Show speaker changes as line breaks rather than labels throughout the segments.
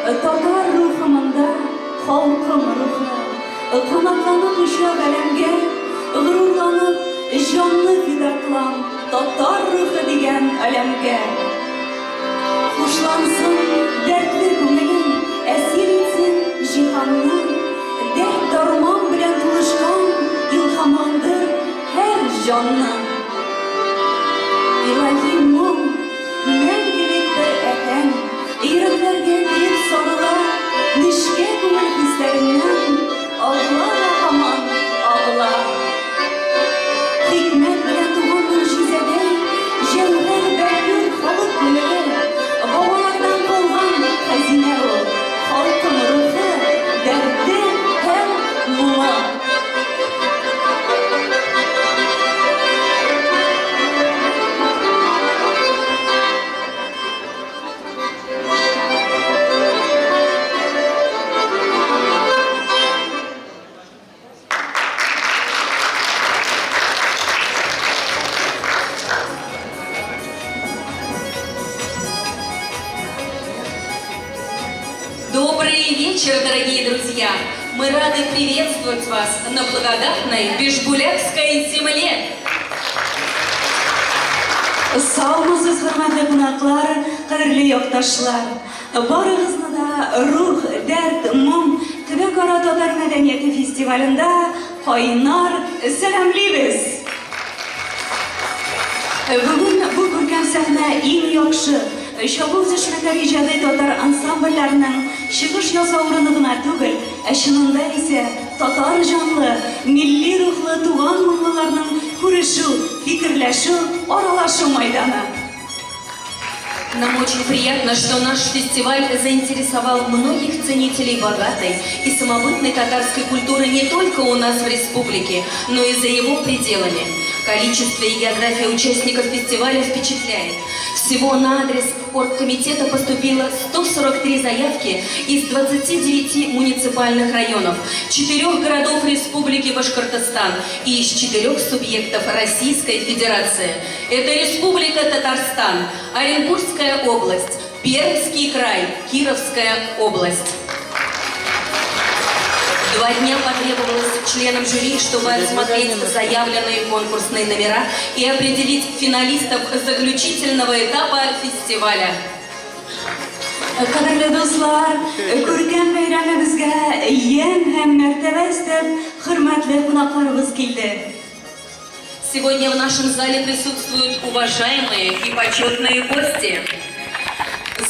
Татар рухымында халкым рухы, канатланып ұшып әлемге, ғырурланып жанны фида кылам татар рухы дигән әлемгә. Хушлансын дәртле күңелем, әсир итсен җиһанны, дәрт дарман белән тулышкан илһамландыр һәр җанны. Илаһи моң, мәңгелек бер әтән, йөрәкләргә тиеп сарыла, нечкә күңел хисләреннән агыла һаман агыла. Хикмәт белән туган мөҗизәдәй, җәүһәр бәһлүр халык күңеле, бабалардан калган хәзинә ул, халкым рухы, дәрте һәм моңы.
Добрый вечер, дорогие друзья! Мы рады приветствовать вас на благодатной Бишбулякской земле.
Саумысыз хөрмәтле кунаклар, кадерле якташлар. Барыгызны да рух, дәрт, моң Төбәкара татар мәдәнияте фестивалендә кайнар сәламлибез. Бүген бу күркәм сәхнә иң яхшы чабу эшлекләр иҗади татар ансамбльләренең чыгыш ясауны гына түгел, чынында исә татар җанлы, милли рухлы туган моңлыларның күрешү, фикерләшү, аралашу мәйданы.
Нам очень приятно, что наш фестиваль заинтересовал многих ценителей богатой и самобытной татарской культуры не только у нас в республике, но и за его пределами. Количество и география участников фестиваля впечатляет. Всего на адрес оргкомитета поступило 143 заявки из 29 муниципальных районов, 4 городов Республики Башкортостан и из 4 субъектов Российской Федерации. Это Республика Татарстан, Оренбургская область, Пермский край, Кировская область. 2 дня потребовалось членам жюри, чтобы рассмотреть заявленные конкурсные номера и определить финалистов заключительного этапа фестиваля.
Кадерле дуслар, күркәм бәйрәмебезгә ен һәм мәртәбә өстәп хөрмәтле кунакларыбыз килде.
Сегодня в нашем зале присутствуют уважаемые и почетные гости.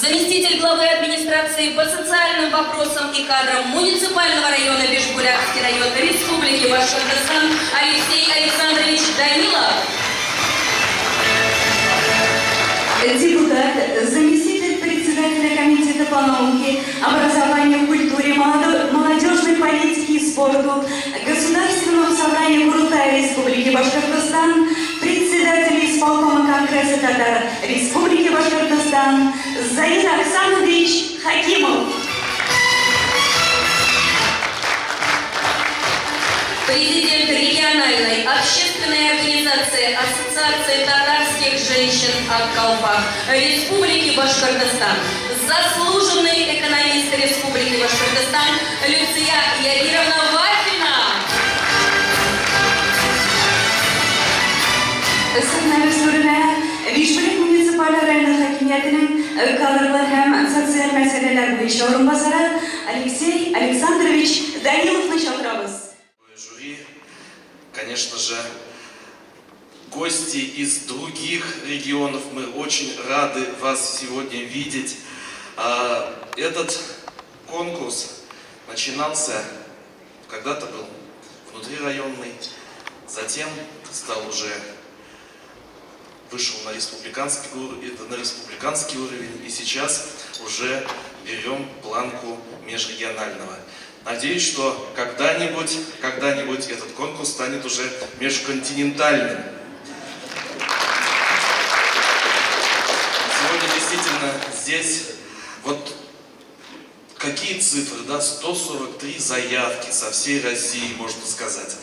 Заместитель главы администрации по социальным вопросам и кадрам муниципального района Бишбулякский район Республики Башкортостан Алексей Александрович Данилов.
Депутат, заместитель председателя комитета по науке, образованию, культуре, молодежной политике и спорту Государственного собрания Курултая Республики Башкортостан, председатель исполкома Конгресса татар Республики Башкортостан Заир Оксанович Хакимов.
Президент региональной общественной организации Ассоциации татарских женщин Аккалпах Республики Башкортостан, заслуженный экономист Республики Башкортостан Люция Ягировна Вафина.
Сәхнәбез түренә Бишбулак муниципаль районы хакимиятенең кадрлар һәм социаль мәсьәләләр буенча урынбасары Алексей Александрович Даниловны чакырабыз.
Жюри, конечно же, гости из других регионов, мы очень рады вас сегодня видеть. Этот конкурс начинался, когда-то был внутрирайонный, затем вышел на республиканский уровень, и сейчас уже берем планку межрегионального. Надеюсь, что когда-нибудь этот конкурс станет уже межконтинентальным. Сегодня действительно здесь вот какие цифры, да, 143 заявки со всей России, можно сказать.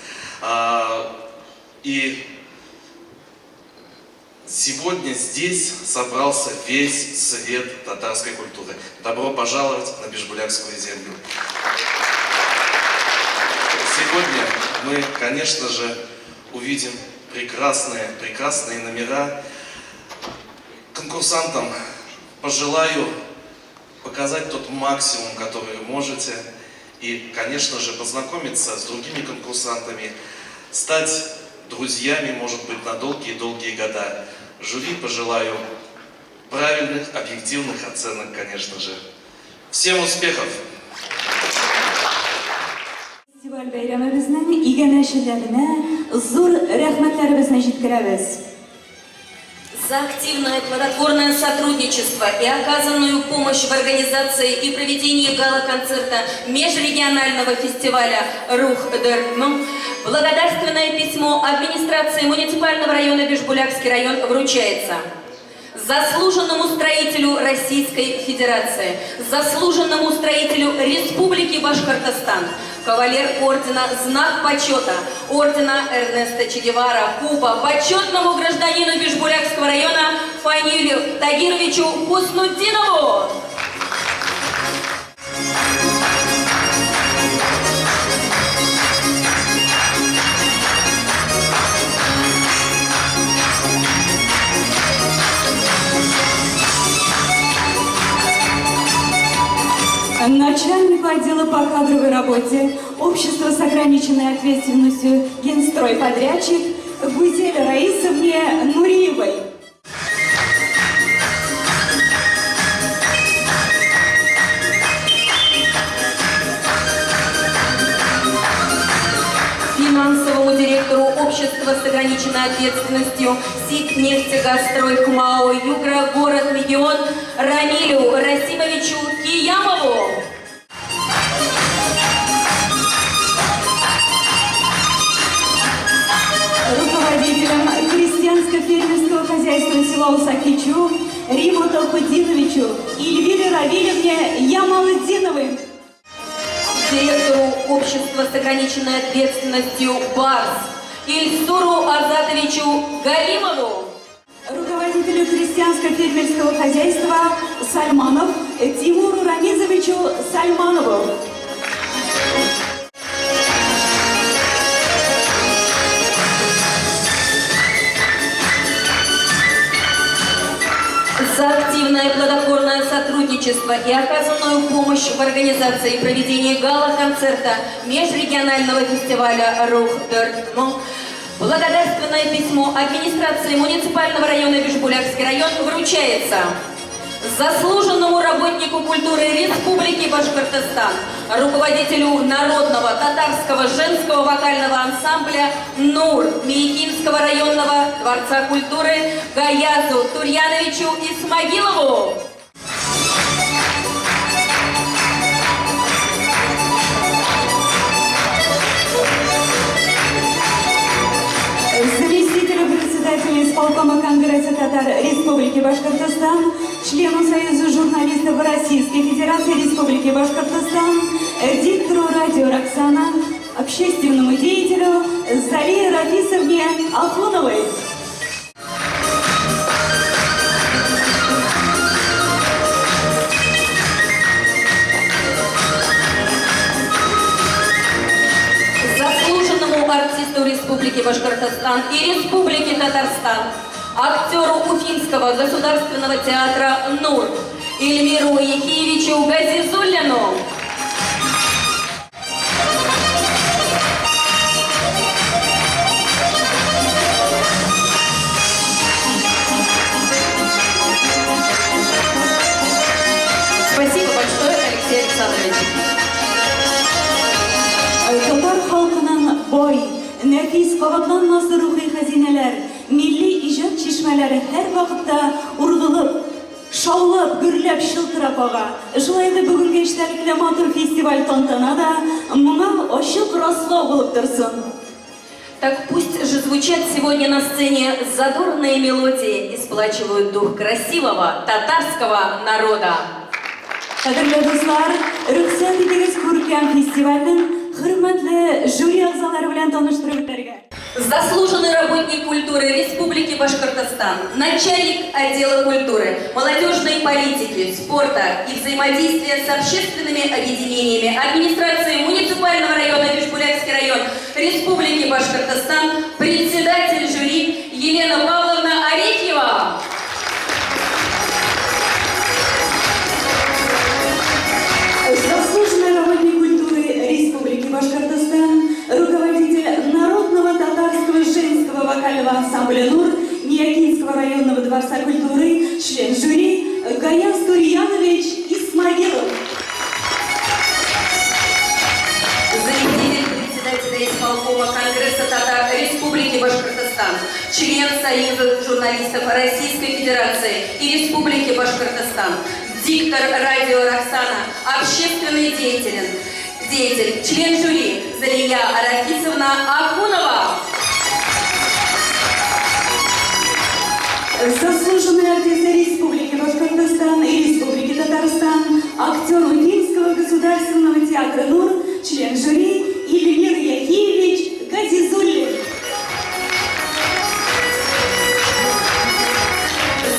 И Сегодня здесь собрался весь свет татарской культуры. Добро пожаловать на Бишбулякскую землю. Сегодня мы, конечно же, увидим прекрасные номера. Конкурсантам пожелаю показать тот максимум, который вы можете. И, конечно же, познакомиться с другими конкурсантами, стать друзьями, может быть, на долгие-долгие года. Жюри пожелаю правильных, объективных оценок, конечно же. Всем успехов!
Festival bayramimizning iganashlarına zo'r rahmatlarimizni yetkazamiz.
За активное плодотворное сотрудничество и оказанную помощь в организации и проведении гала-концерта межрегионального фестиваля «Рух-Дер-Мон» благодарственное письмо администрации муниципального района Бишбулякский район вручается заслуженному строителю Российской Федерации, заслуженному строителю Республики Башкортостан, кавалер ордена «Знак почета», ордена Эрнеста Че Гевара, Куба, почетному гражданину Бишбулякского района Фанилю Тагировичу Хуснутдинову.
Начальнику отдела по кадровой работе общества с ограниченной ответственностью генстройподрядчик Гузель Раисовне Нуриевой.
Финансовому директору общества с ограниченной ответственностью Сибнефтегазстрой ХМАО Югра город Мегион Рамилю Расимовичу Киямову.
Руководителям крестьянско-фермерского хозяйства села Усакичу Риму Толпудиновичу и Эльвире Равильевне Ямалдиновой.
Директору общества с ограниченной ответственностью БАРС Ильсуру Азатовичу Галимову.
Руководителю крестьянско-фермерского хозяйства Сальманов Тимуру Рамизовичу Сальманову.
За активное плодотворное сотрудничество и оказанную помощь в организации и проведении гала-концерта межрегионального фестиваля «Рух-Дер-Мон» благодарственное письмо администрации муниципального района Бишбулякский район вручается заслуженному работнику культуры Республики Башкортостан, руководителю народного татарского женского вокального ансамбля «Нур» Миякинского районного дворца культуры Гаязу Турьяновичу Исмагилову.
Заместителю председателя исполкома Конгресса татар Республики Башкортостан, члену Союза журналистов Российской Федерации Республики Башкортостан, диктору радио «Роксана», общественному деятелю Зале Рафисовне Афоновой.
Артисту Республики Башкортостан и Республики Татарстан, актеру Уфимского государственного театра «Нур» Эльмиру Ехиевичу Газизуллину. Спасибо большое, Алексей Александрович.
Татар халkının boy, nefis kavaklanması ruhi hazineler, milli icad çeşmeleri her vakitte urgulup, şaulap, gürlep, şıltırap ağa. Şulayda bugün geçlerlikle matır festival tantanada, muna aşık rasla bulup dursun.
Так пусть же звучат сегодня на сцене задорные мелодии и сплачивают дух красивого татарского народа.
Qadrli do'stlar, ruxsat etingiz ko'rkam festivalning hurmatli juri a'zolari bilan tanishtirib o'targan.
Заслуженный работник культуры Республики Башкортостан, начальник отдела культуры, молодежной политики, спорта и взаимодействия с общественными объединениями администрации муниципального района Бишбулякский район Республики Башкортостан, председатель жюри Елена Павловна Арефьева.
Заслуженный работник культуры Республики Башкортостан, руководитель Народного татарского женского вокального ансамбля «Нур» Миякинского районного дворца культуры, член жюри Гаяз Турьянович Исмагилов.
Заместитель председателя исполкома Конгресса татар Республики Башкортостан, член Союза журналистов Российской Федерации и Республики Башкортостан, диктор радио Роксана, общественный деятель, член жюри Залия Арафисовна Акунова.
Заслуженный артист Республики Башкортостан и Республики Татарстан, актер Уфимского государственного театра «Нур», член жюри Ильмир Яхиевич Газизуллин.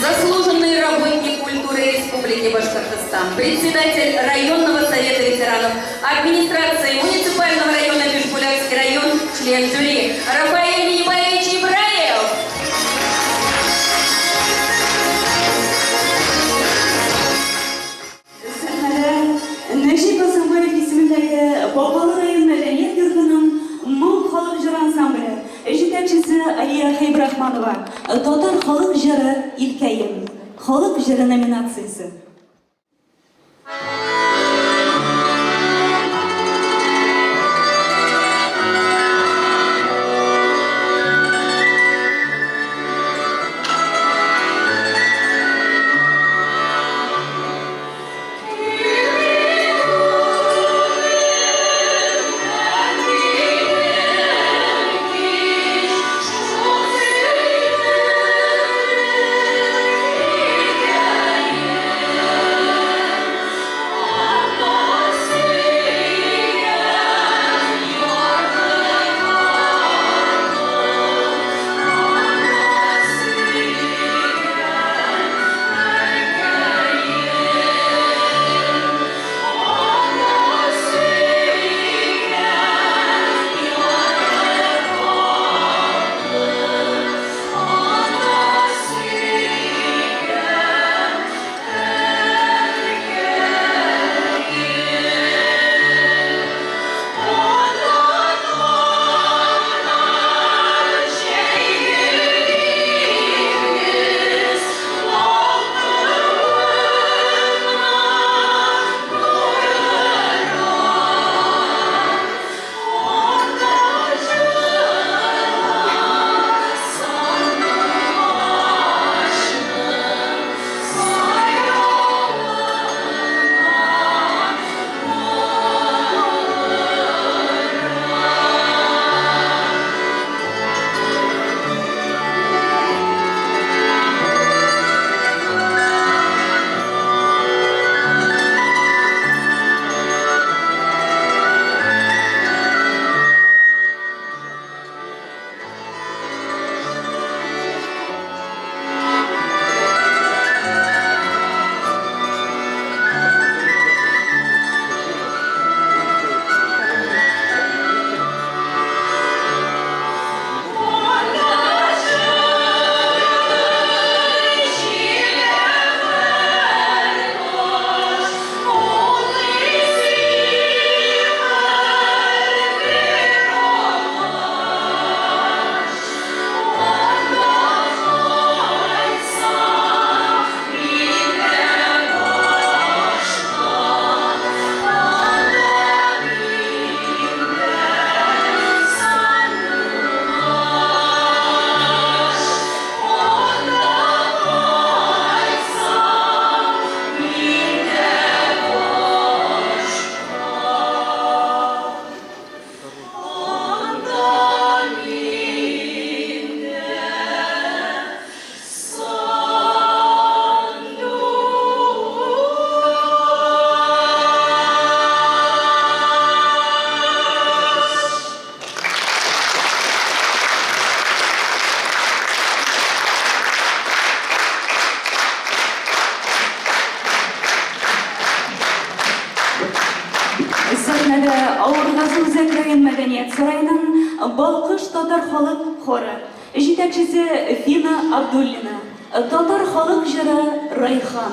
Заслуженный работник культуры Республики Башкортостан, председатель районного совета ветеранов администрации муниципального района Бишбулякский район, член жюри Рафаэль Ибаевич Ибраев.
Нәҗип Асанбаев исемендәге Бакалы район мәдәният йортының моң халык җыры ансамбле җитәкчесе Алия Хайбрахманова, татар халык җыры Илкәем, халык җыры номинациясе. Мәдәният сарайының Балқыш татар халык хоры, җитәкчесе Фина Абдуллина, татар халык җыры Райхан.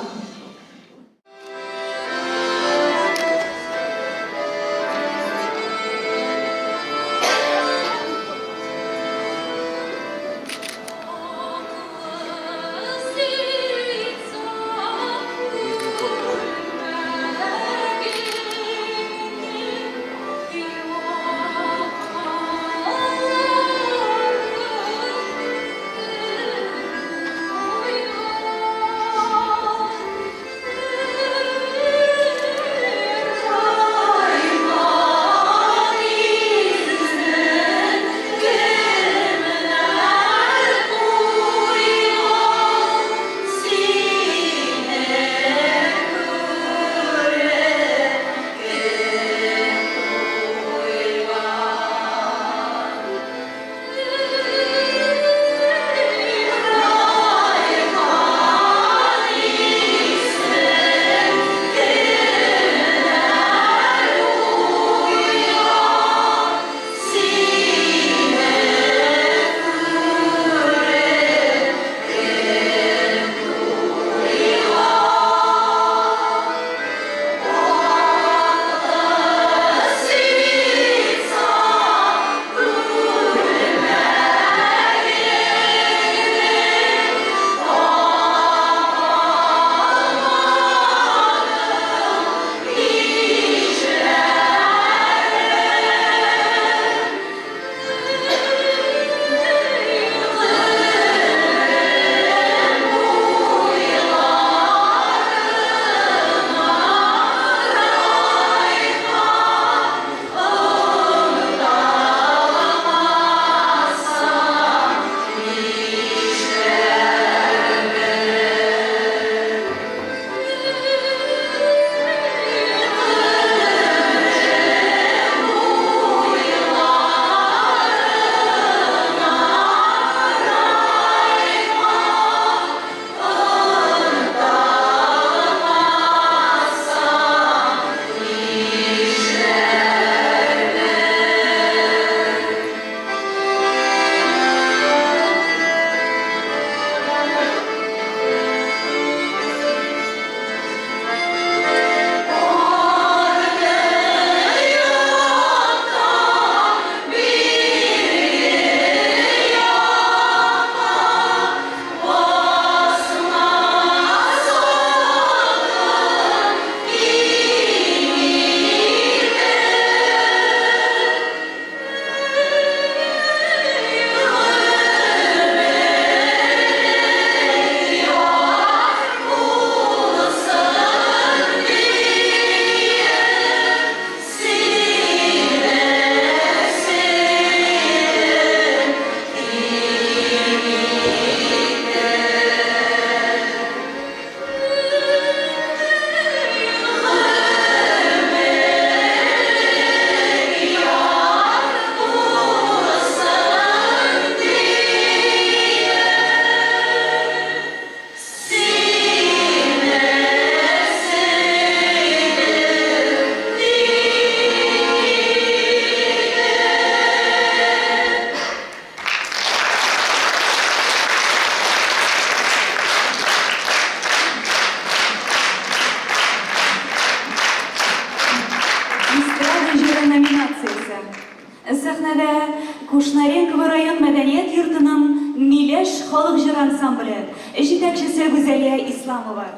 Сәхнәдә Кушнаренково район мәдәният йортының Миләш халык җыр ансамбле җитәкчесе Гүзәлия Исламова.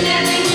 Thank you.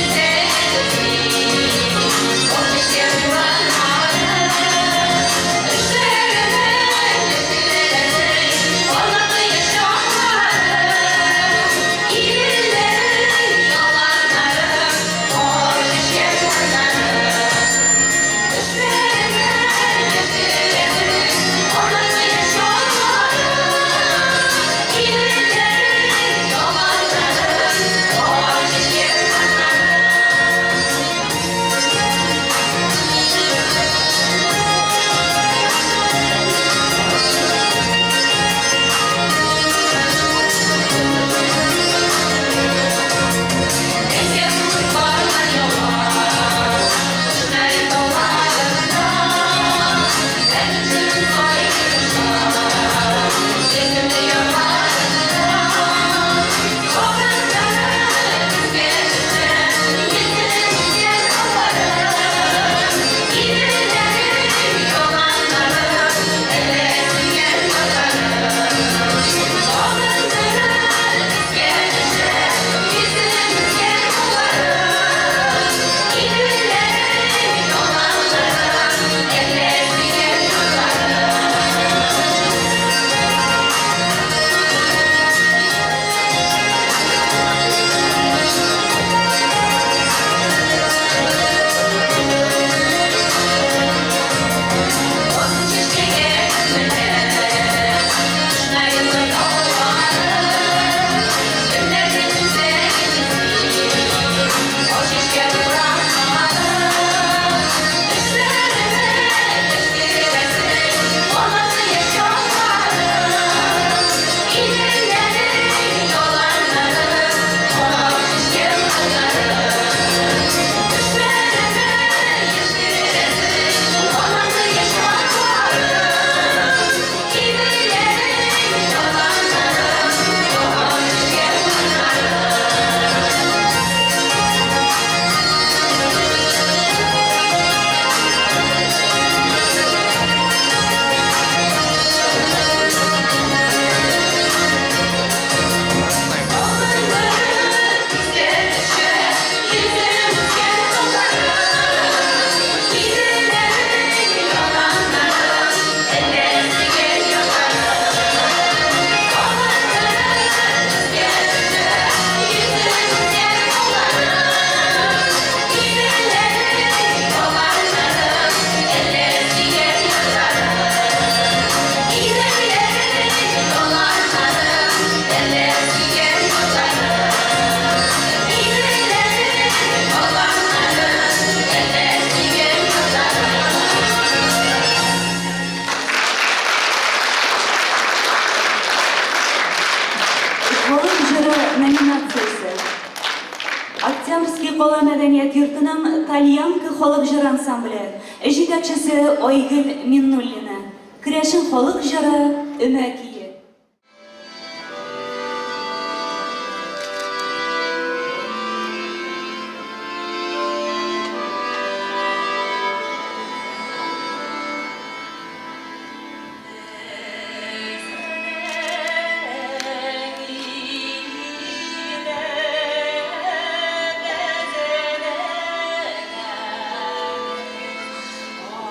Октябрьский қала мәдәният йортының Тальянка халык җыры ансамбле, җитәкчесе Айгөл Миннуллина. Керәшен халык җыры Өмәкие.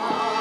Oh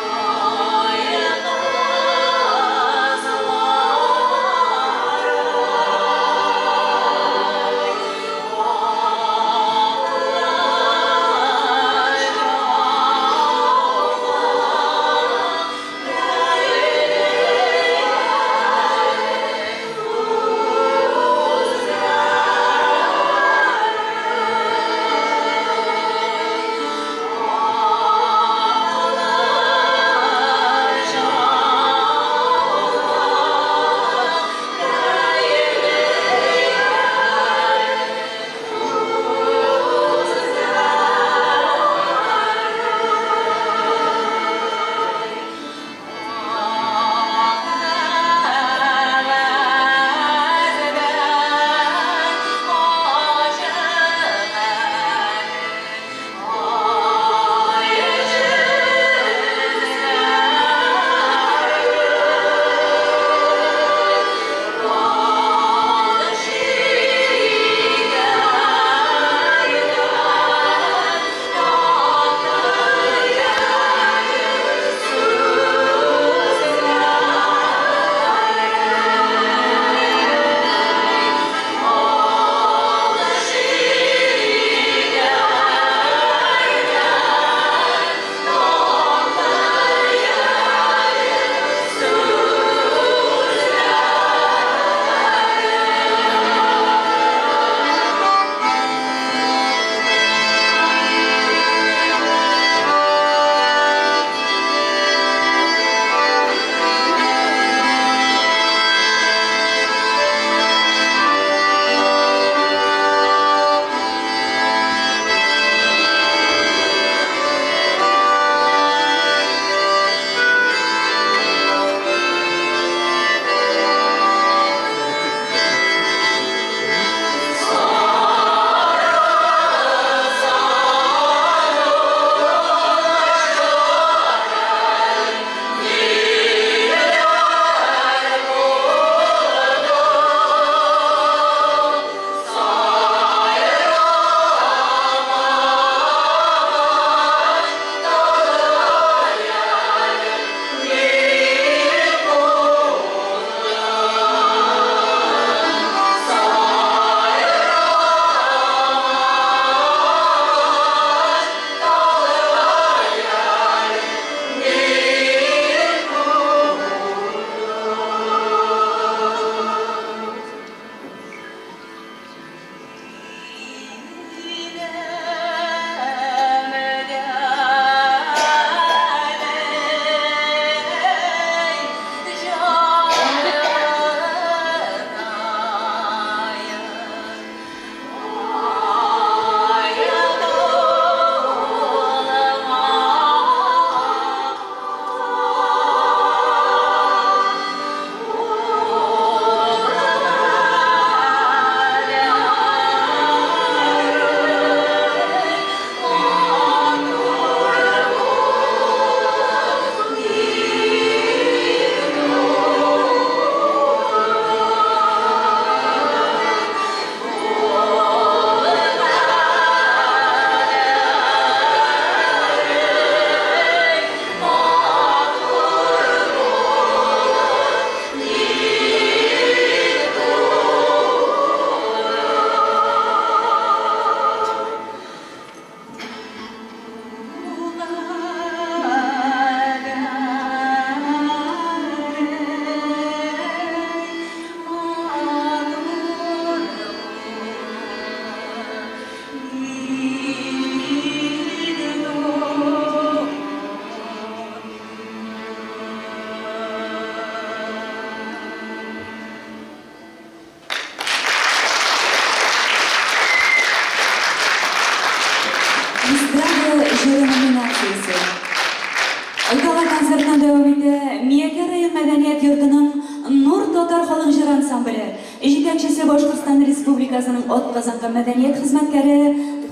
xalq jır ansambli, жетекчиси Башкортстан Республикасының Атказанга мәдәният хезмәткәре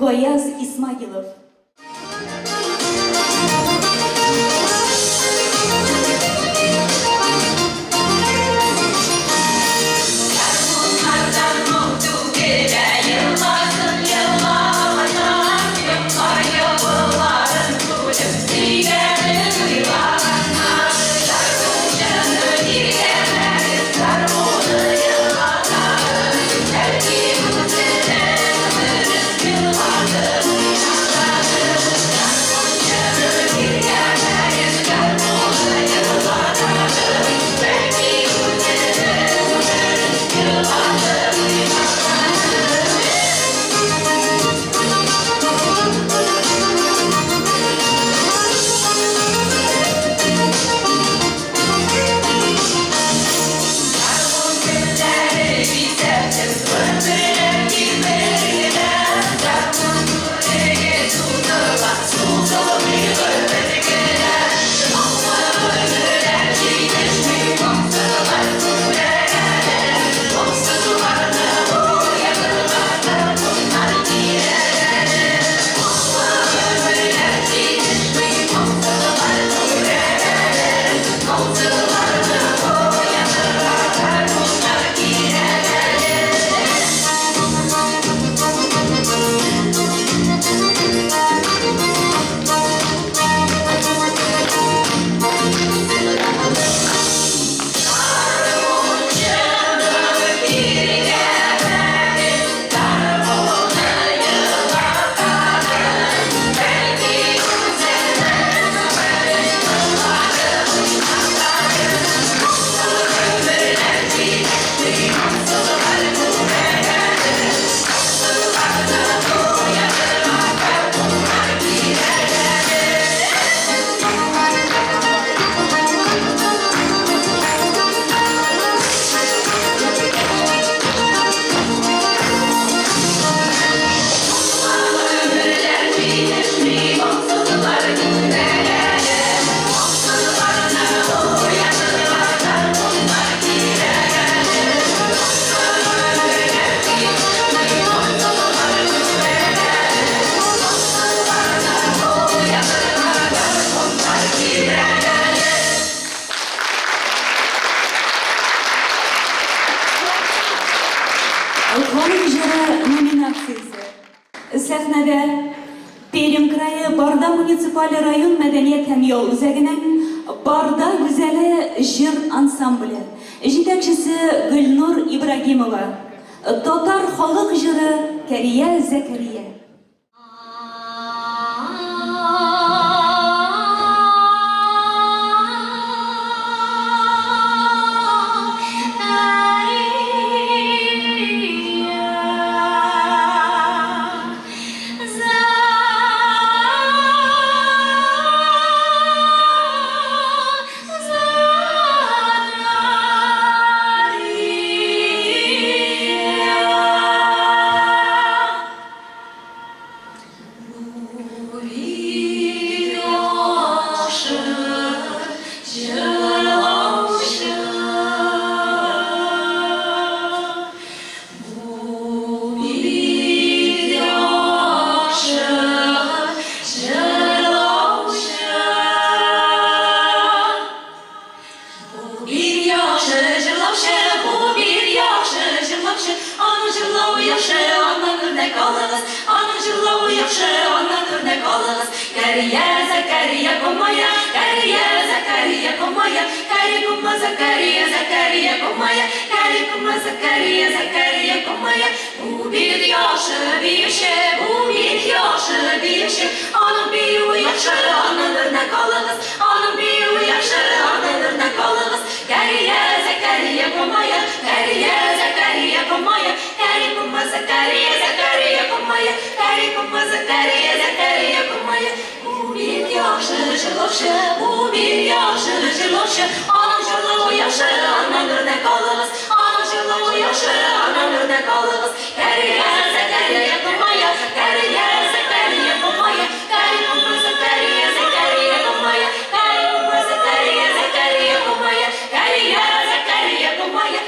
Гаяз Исмагилов. Халық жыры номинациясы. Сәхнәдә Пермь крае Барда муниципаль район мәдәният һәм ял үзәгенең Барда гүзәле җыр ансамбле. Җитәкчесе Гөлнур Ибрагимова. Татар халык җыры Кәрия Зәкәрия.
Кәрия Зәкәрия комая, Кәрия Зәкәрия комая, Кәрия кума Зәкәрия, Зәкәрия комая, Кәрия кума Зәкәрия, Зәкәрия комая. Бу бир яшы биеше, бу бир яшы биеше, аның биюе яхшы, аның өрнәк алыгыз, аның биюе яхшы, аның өрнәк алыгыз. Кәрия Зәкәрия комая, Кәрия Зәкәрия комая, Кәрия кума Зәкәрия, Зәкәрия комая, Кәрия кума Зәкәрия, Зәкәрия комая. Bu bir yaşı jırloşu, bu bir yaşı jırloşu, anam jırloğu yaşı, anam örnek alığız, anam jırloğu yaşı, anam örnek alığız. Kəriyyə Zəkəriyyə qılmaya, Kəriyyə Zəkəriyyə qılmaya, Kəriyyə qılma Zəkəriyyə, Zəkəriyyə qılmaya, Kəriyyə qılma Zəkəriyyə, Zəkəriyyə qılmaya, Kəriyyə Zəkəriyyə qılmaya,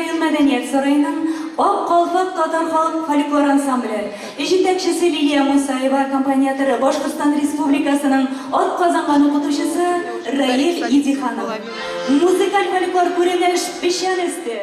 район мәдәният сарайының Ак Калфак татар халык фольклор ансамбле җитәкчесе Лилия Мусаева, аккомпаниаторы Башкортстан Республикасының атказанган укытучысы Раил Идиханов. Музыкаль фольклор күренеш печән өсте.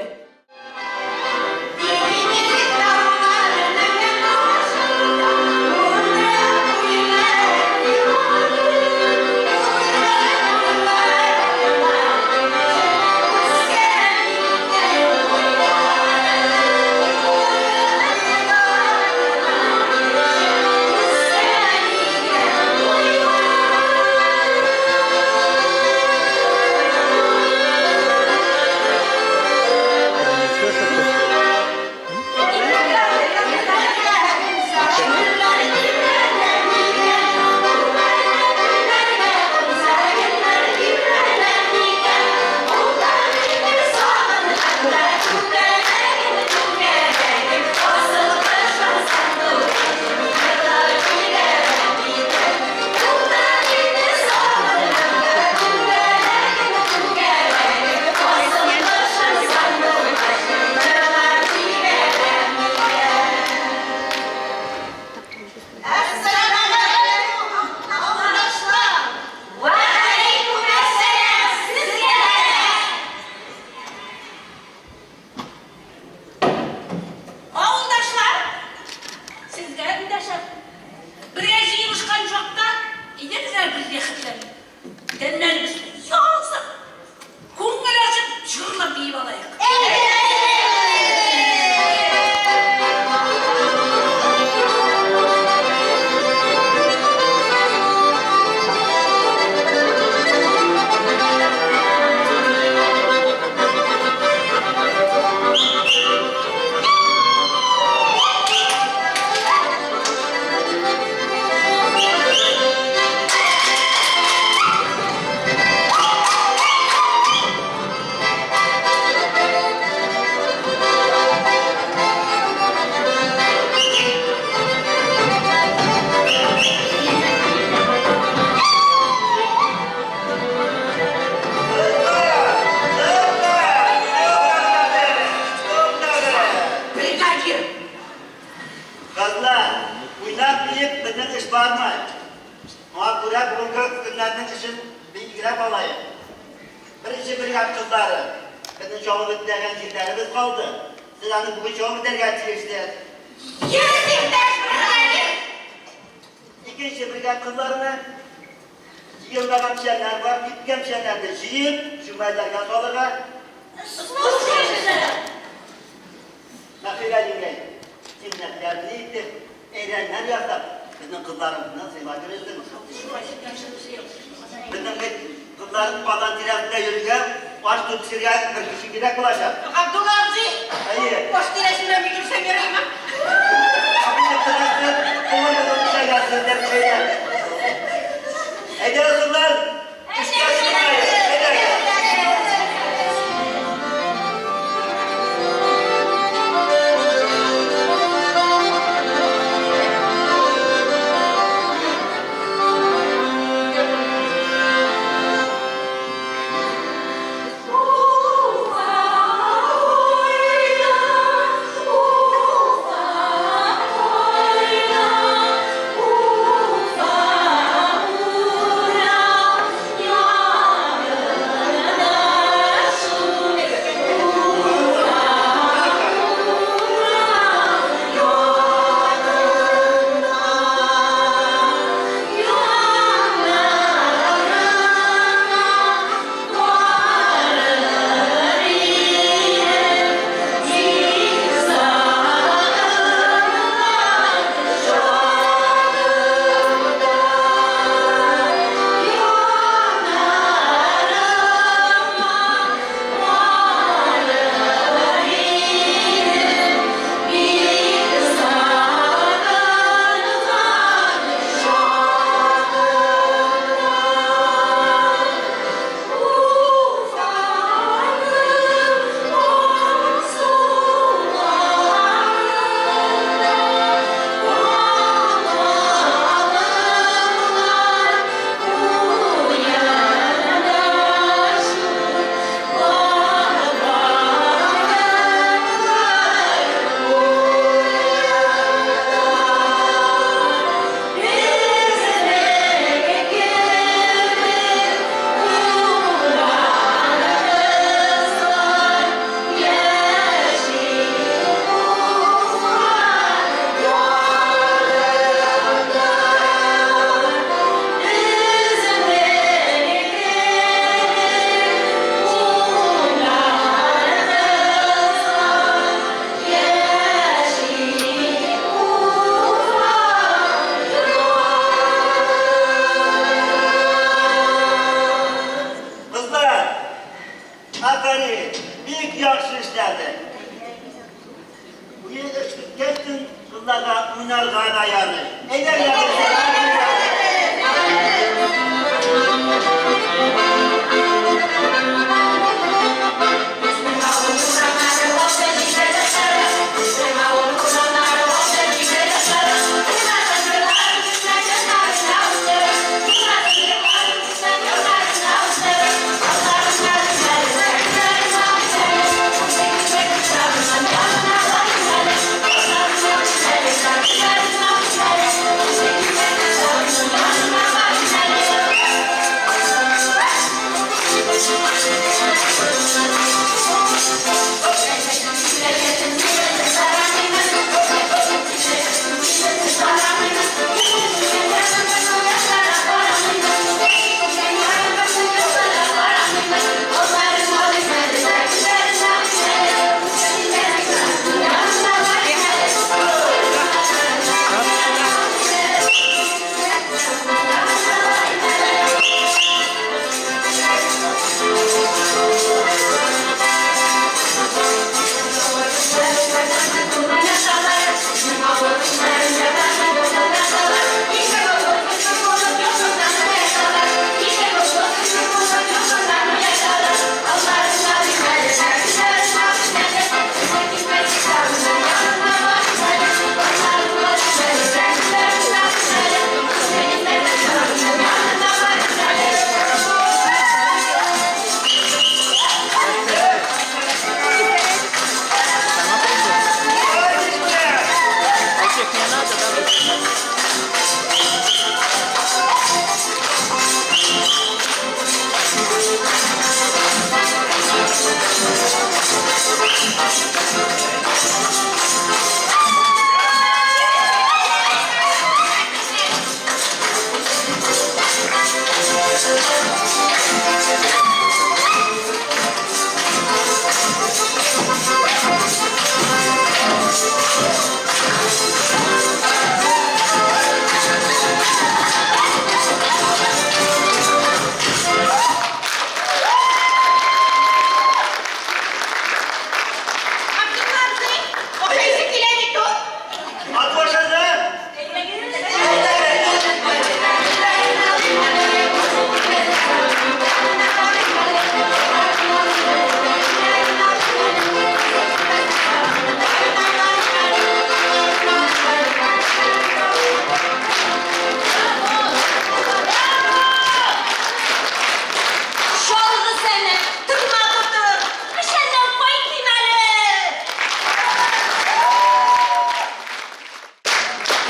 Gelsin kızlara oynarlar ayarı. Ederler.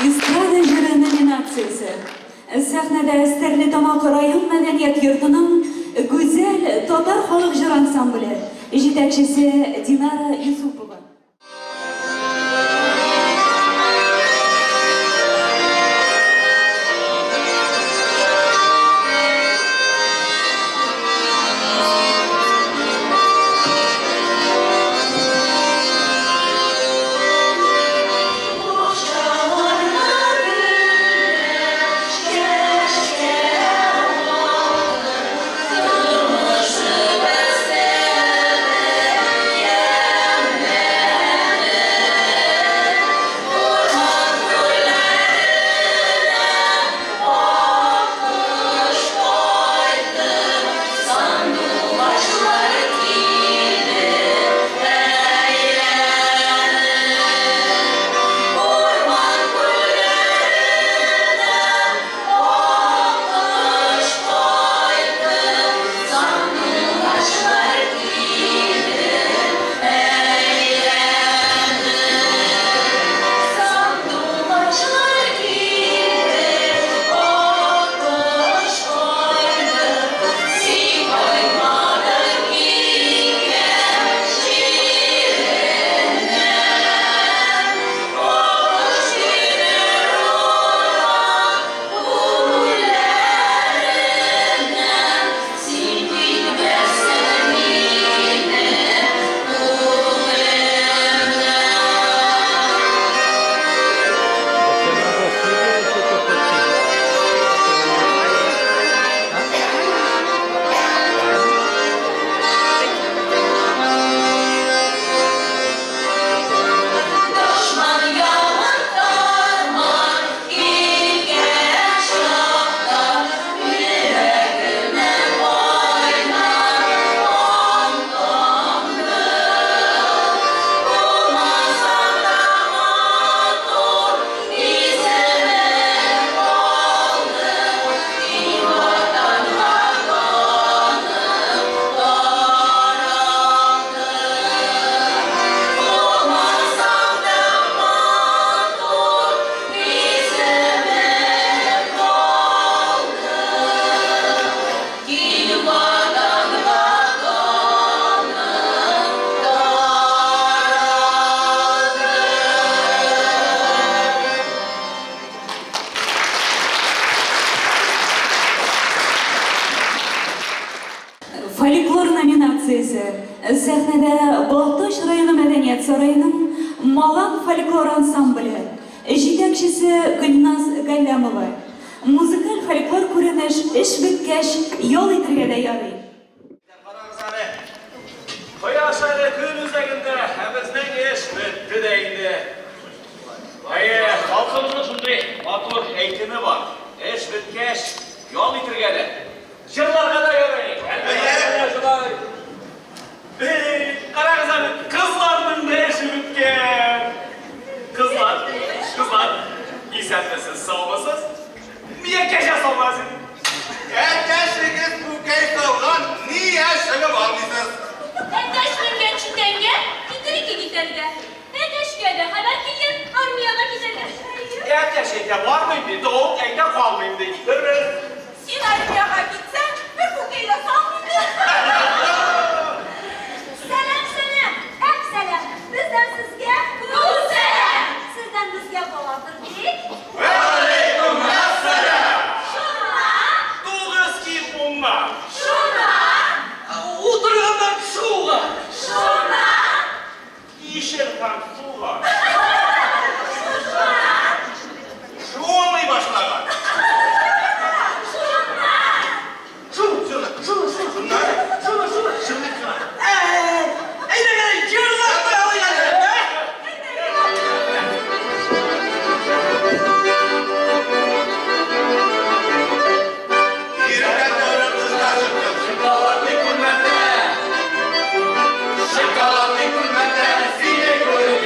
Estrada jiri nominatsiyasi. Sahnada Sterlitomoq rayon madaniyat yurtining go'zal Totar xalq jir ansambli yetakchisi Dinara Yusupova.
Yeah.
Мәдәният сарайының Малан фольклор ансамбле, җитәкчесе Гөлназ Галләмова. Музыкаль фольклор күренеш эш беткәч ял итәргә дә ярый.
Koyaş әлі күн үзәгендә әбезнең еш бетте дә инде. Халкыбызның шундый матур әйтеме бар. Эш беткәч ял итәргә дә. Җырларга да ярый. Әлбәттә шулай. Карагыз әле, кызларның да эше беткән. Кызлар, исәнмесез, саумысыз? Мия кәҗә салмасын.
Әтәшегез күкәй салган, нигә чыгып алмыйсыз?
Әтәшнең гәнчүтәнгә, китерике китәргә. Әтәшкә дә хәбәр килгән, армияга китәргә.
Әтәш әйтә бармыйм ди, ул әйтә калмыйм ди.
Син армияга китсәң, бер күкәйлә салмыйды. Сәлам, әп сәлам. Бездән сезгә күп сәлам. Сездән безгә баладыр бик.
Вәләйкүм әссәлам.
Шуна,
Тугыз ки умма.
шуна,
Утыргандан шуға.
шуна,
Ишер һәм суға.
Шумый башлаган. Йөргән дөреп кызга чыктым. Шоколадный күлмәктә сине күреп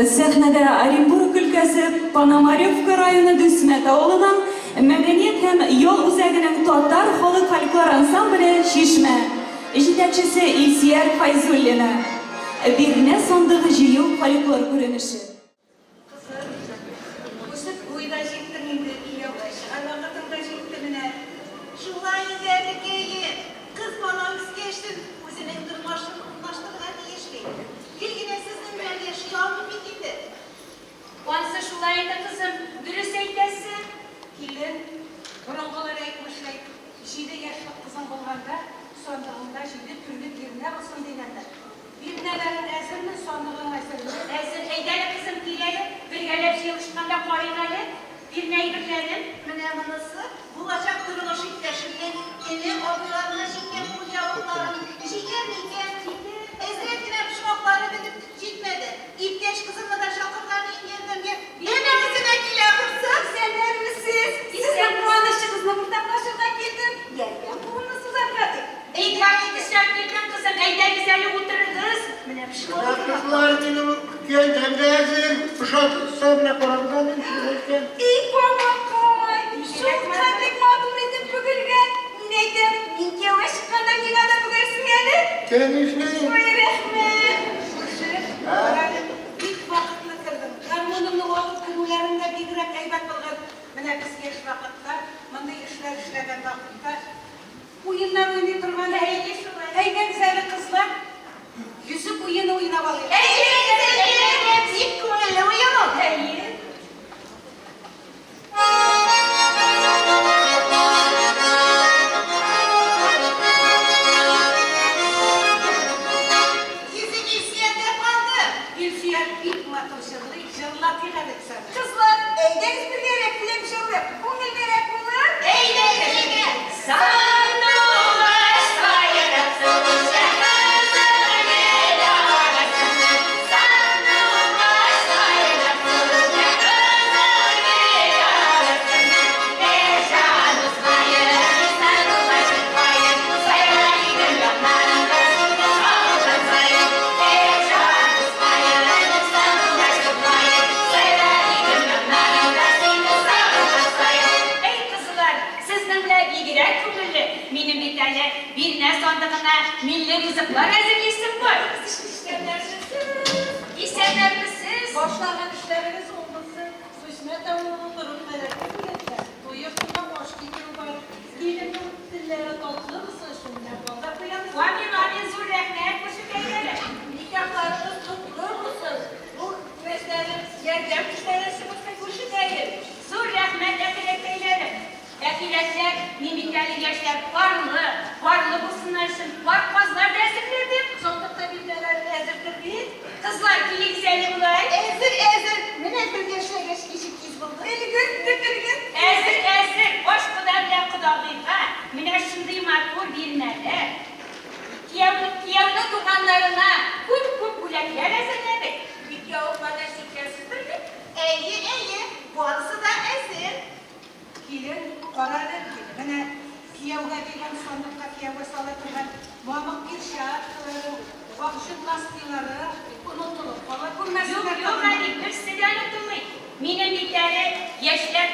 Sahnada Оренбург өлкәсе Пономаревка районы Дүсмәт авылынан мәдәният һәм ял үзәгенең татар халык фольклор ансамбле Шишмә җитәкчесе Илсияр Файзуллина. Бирнә сандыгы җыю фольклор күренеше.
Үсіп ойда жеттің енді күйеуі, шығармақытыңда жетті міне. Шулай езәді кейі, қыз балаңыз кештін, өзінің тұрмаштығына дейішпей. Келгіне сіздің бірге шиялы бекеті.
Onsa şulay edi kızım, dürüst eylesin.
Келін, бұрынғылар айтмышлай, жиді яшлық қызын болғанда, сондығында жиді түрлі біріне болсын дейінді. Birnelerin esirinin sonluğun esirinin.
Ezin eydeli kızım giyelim, bir gelip yılışkanda koyunalı, bir neydirlerim.
Münemanası, bulacak duruma şiddeşinden, eli oğullarına şiddet bu yavukların, şiker iken, ezretine pişmakları bedip gitmedi. İpteş kızımla da şakırlarını indirdim diye, yenemizine gilebilirsiniz. Senler misiniz? Sizin bu anışınızla buradan başımdan gittim. Yerken bunu sızarladık.
İkram edişler bilmem kızım, eyde güzeli otururuz. Mine bir şey olur mu?
Kızlar benim kendimden ezir. Fışat sabına koramdan inşirken.
İyi baba koy. Şu kadrik mağdur edip bugülgen. Neydim? İnke aşkına yine de bugürsün yani.
Kendisini.
Oy rahmet. İlk vakitli kırdım. Karmonumlu oğul kırmılarında bir grek eybat bulgun. Mine biz geç vakitta, mında işler işlegen vakitta. Oyunlar oynayıp durmanda eyde güzel kızlar. Yüzük oyunu oynamalıyım. İlk koyuyla uyuyalım. Yüzük ilsiyende kaldı. İlsiyet ilk matuşalı, jırlat yıkadık sana. Kızlar, eydeniz bir gerek bile bir şey oluyor. Bu ne gerek bunlar? Eydeniz.
Benim bir tane birine sandığına milli rızıklar hazırlıyorsun bu. İstenler misiniz?
Başlanan işleriniz olmasın. Hizmet avunulurun meraklıdır. Duyurtuna hoş gidiyor var. Gelin dillere tatlı mısın şimdi? Bana kıyanız.
Vamin zur rahmet başı beyleri.
Nikahlarınız tutulur musun? Bu mesleğiniz yerden işlerisiniz de kuşu değil.
Zur rahmet ekilet beyleri. Ekiletler, mimiklerli gençler varlı bulsunlar için varpazlar destekledim.
Sonunda bilmeler ezirdir değil.
Kızlar gülü güzeli bulay.
Ezir. Mine bir gençle geç kişi kiz buldu. Eli gül.
Ezir. Hoş kadar ya kudalıyım ha. Mine şimdi makbul bir nerede? Kiyavlı tutanlarına kut gülekler ezirledik.
Bir yavuk bana şükürsüzdür ki. İyi. Bu adısı da ezir. Gelin karar verin. Mine kiyavga degan sonunda kiyavga salatılan mamuk bir şart bakışın lastiğleri unutulup falan.
Yok hani bir size anlatılmayın. Mine bir tane yaşlar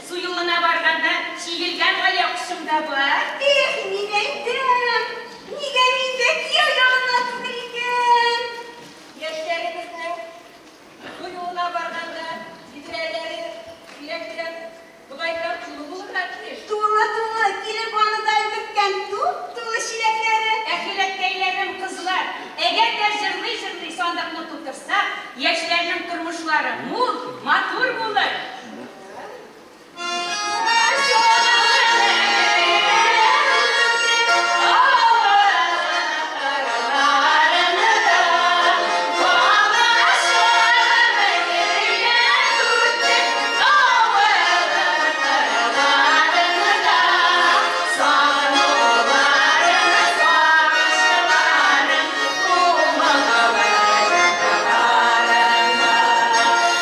suyuna varganda şiirgen ayakışımda var.
Niye minde kiyavga anlatılırken? Yaşlarımızda suyuna varganda bitireleri bilekler bulaylar çulu bulurlar ki. Tuğla gelip anıdan dökken tuğla şilekleri.
Ekiletkeylerim kızlar, eğer de jırlı sondakını tutursa, yaşlarının kurmuşları matur bulur.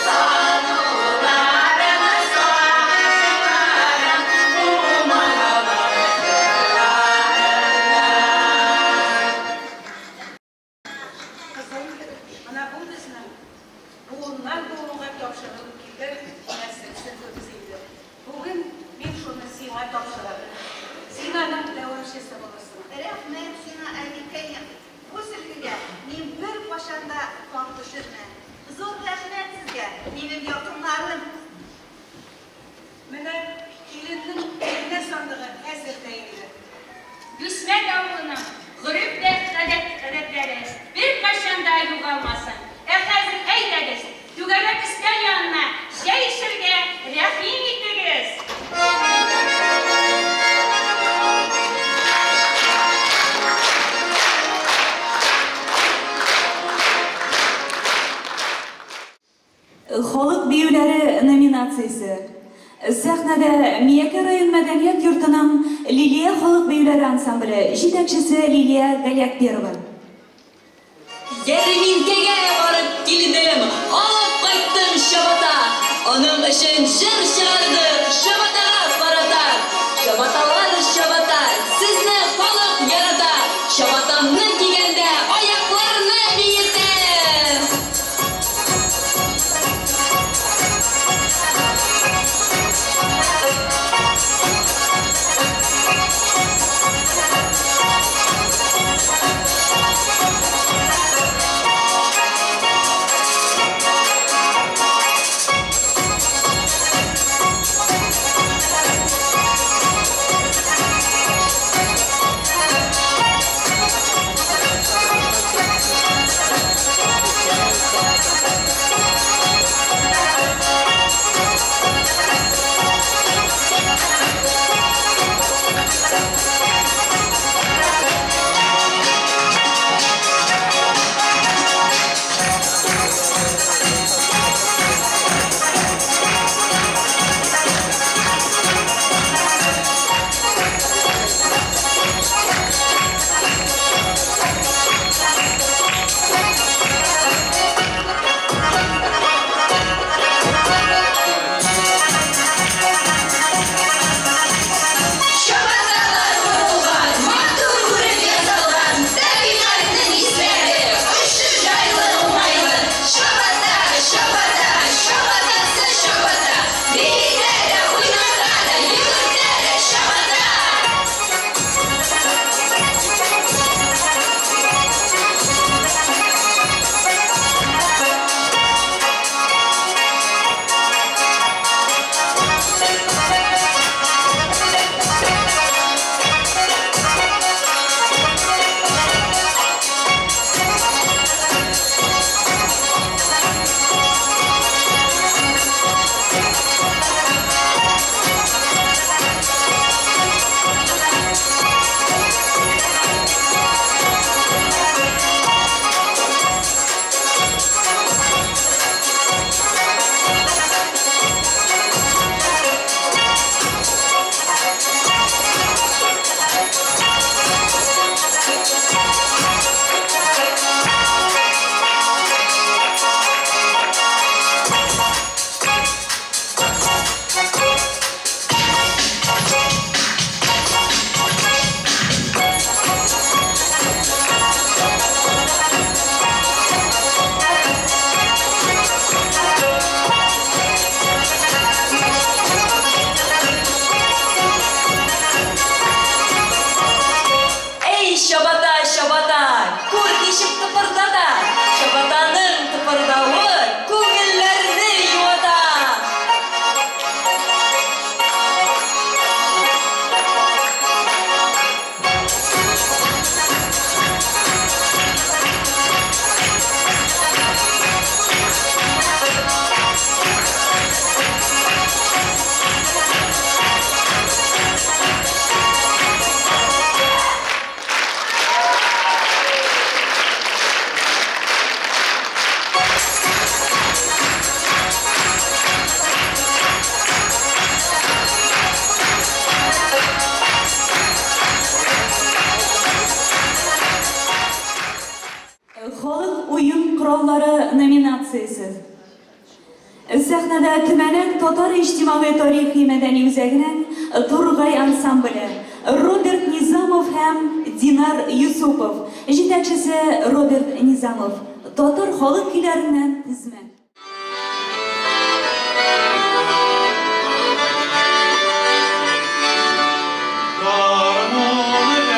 Sanılar
başısı bulursun. Rahmet sana Alikayım. Bu sürgüge men bir başanda tam düşürme. Zor rahmet sizge, benim yakınlarım.
Mene ilinin eline sandığı hazır değildi.
Düşmet oğlunun gurüp ve adetleri bir kaşında yuvalmasın. Hazır eyleriz. Yugarık ister yanına şey sürge rahim ettiririz.
Xalq biylari nominatsiyasi. Sahnada Miyaka rayon madaniyat yurtining Liliya xalq biylari ansambli yetakchisi Liliya Galyakberova.
Yarminkaga borib keldim, olib qaytdim shabata. Onun için jir shilardi, shabatalar baratar. Shabatalar shabata, sizni xalq yaratar. Shabatamni kiyganda oyoqlarni biyitar.
qurolları nominatsiyasi. Sahnada tumanak Tatar ijtimoiy tarixiy madaniy o'zagining Turg'ay ansambli Robert Nizamov ham Dinar Yusupov, yetakchisi Robert Nizamov, Tatar xalq kuylaridan tizma.
Karmone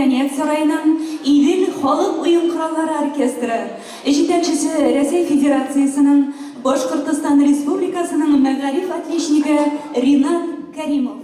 Мәдәният сарайының Идел халык уен кораллары оркестры, җитәкчесе Россия Федерациясының Башкортстан Республикасының мәгариф отличнигы Ринат Кәримов.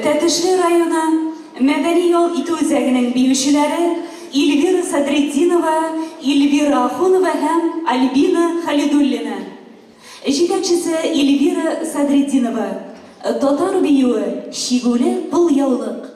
Тәтешле районы мәдәни ял итү үзәгенең биючеләре Эльвира Садретдинова, Эльвира Ахунова һәм Альбина Халидуллина. Җитәкчесе Эльвира Садретдинова. Татар биюе Шигуле бұл яулык.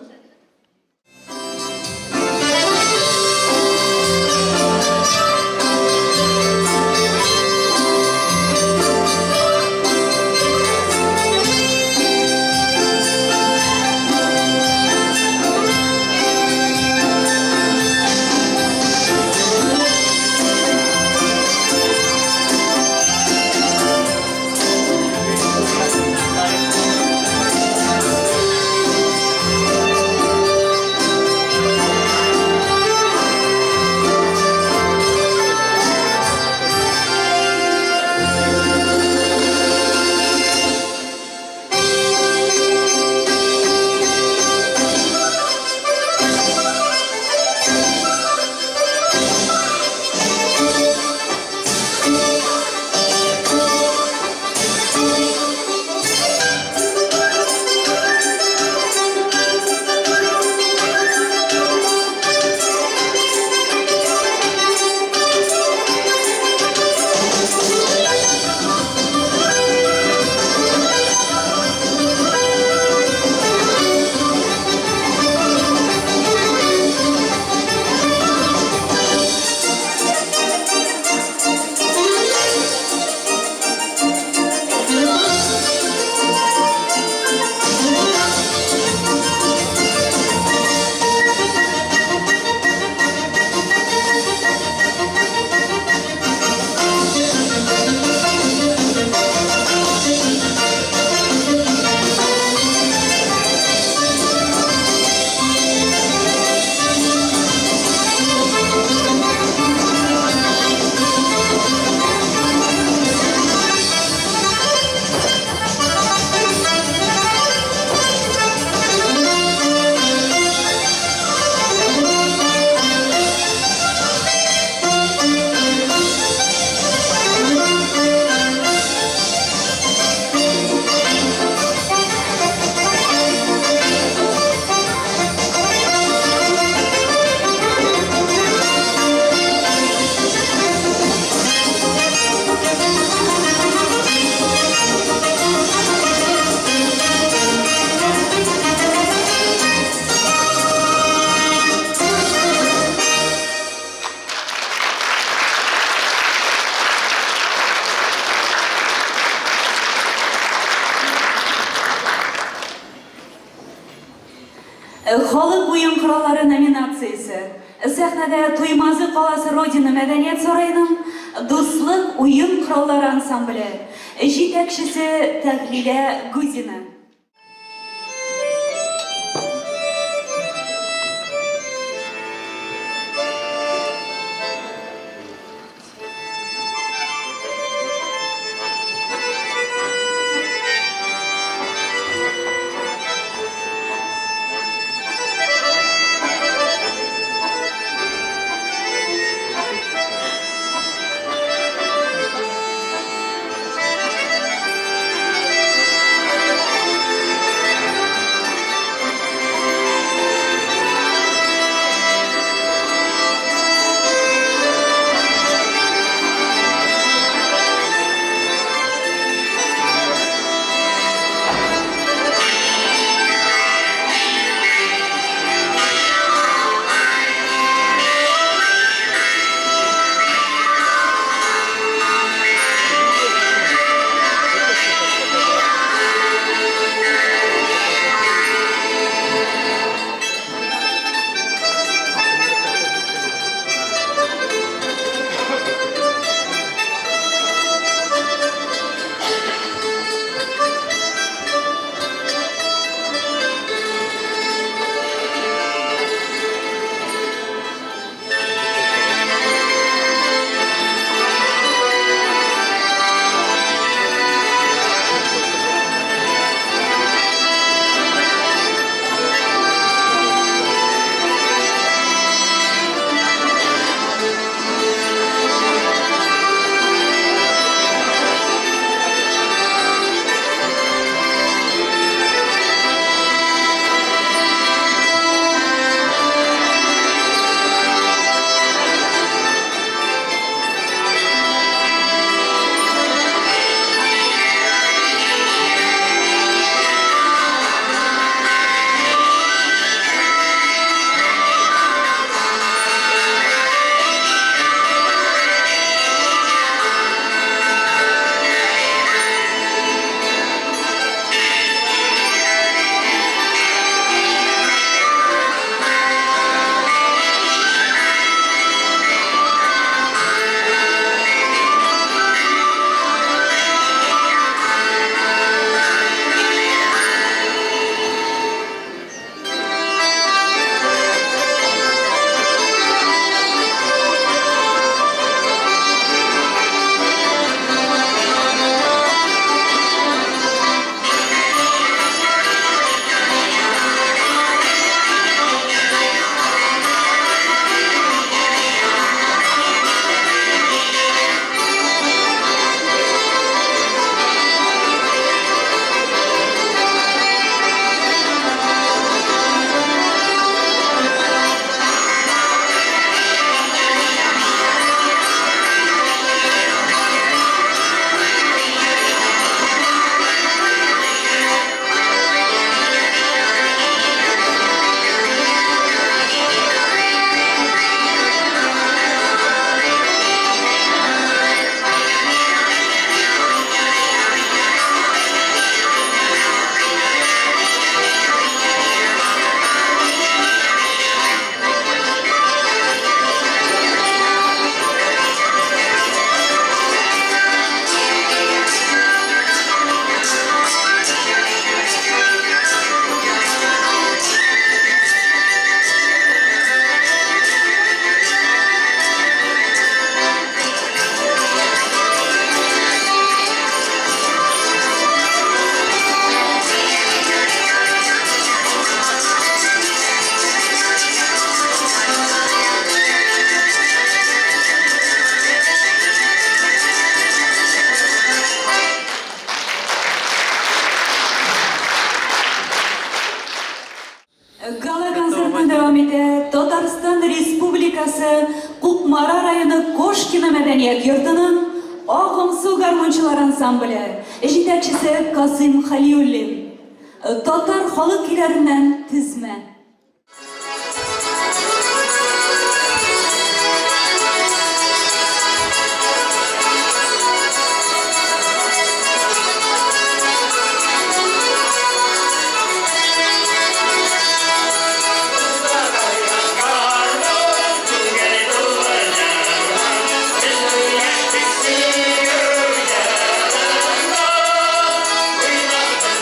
Халык уен кораллары номинациясе. Сәхнәдә Туймазы каласы Родина мәдәният сарайының дуслык уен кораллары ансамбле. Җитәкчесе Тәглилә Гузина. ете Татарстан Республикасы Кукмара районы Кошкина мәдәният йортының Ағымсу гармончылар ансамбле, жетәкчесе Касым Халиуллин, татар халык көйләреннән тизмә.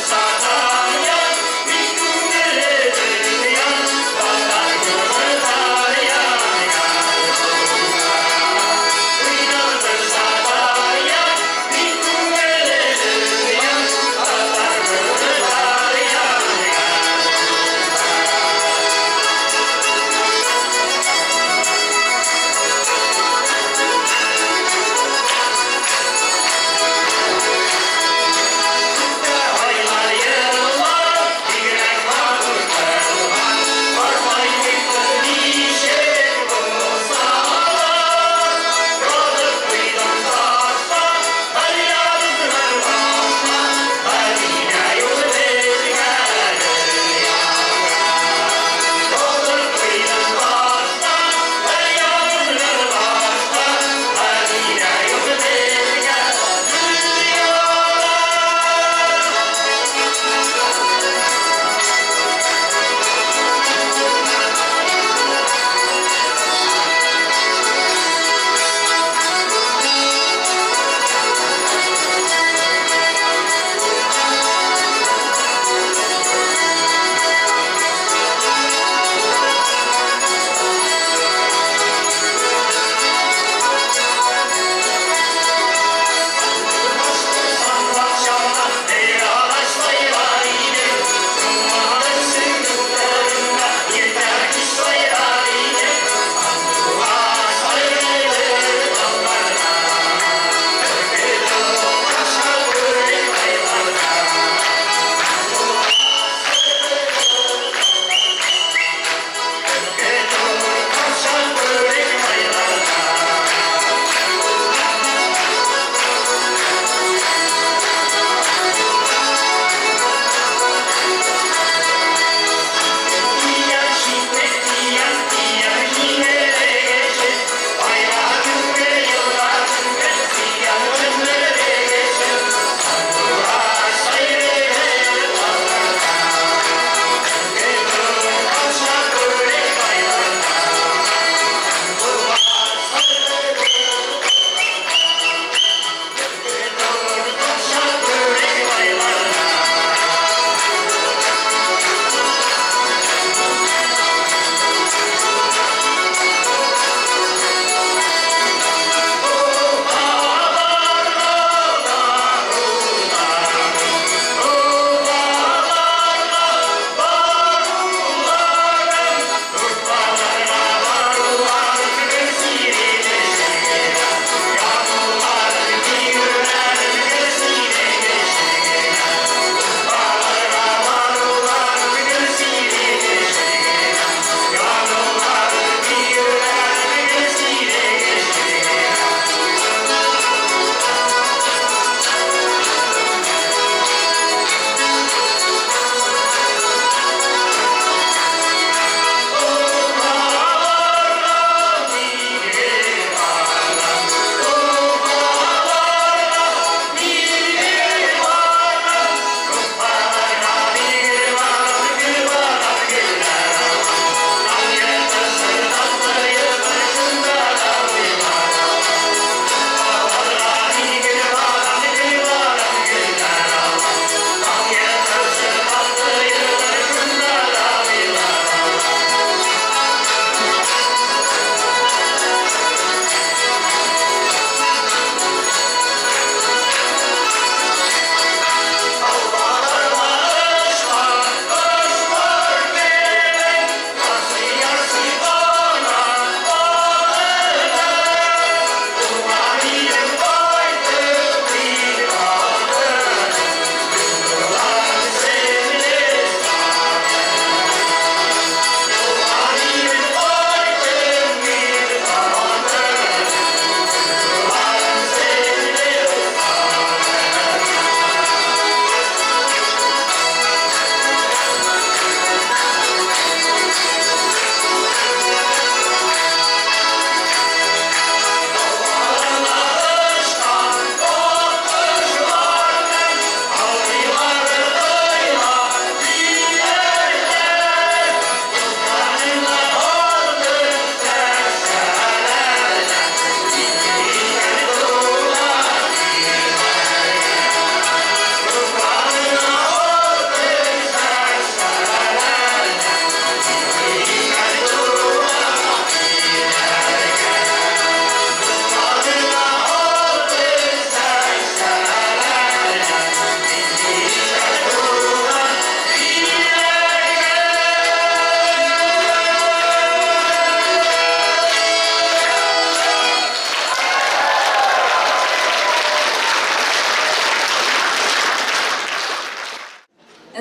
Satanya,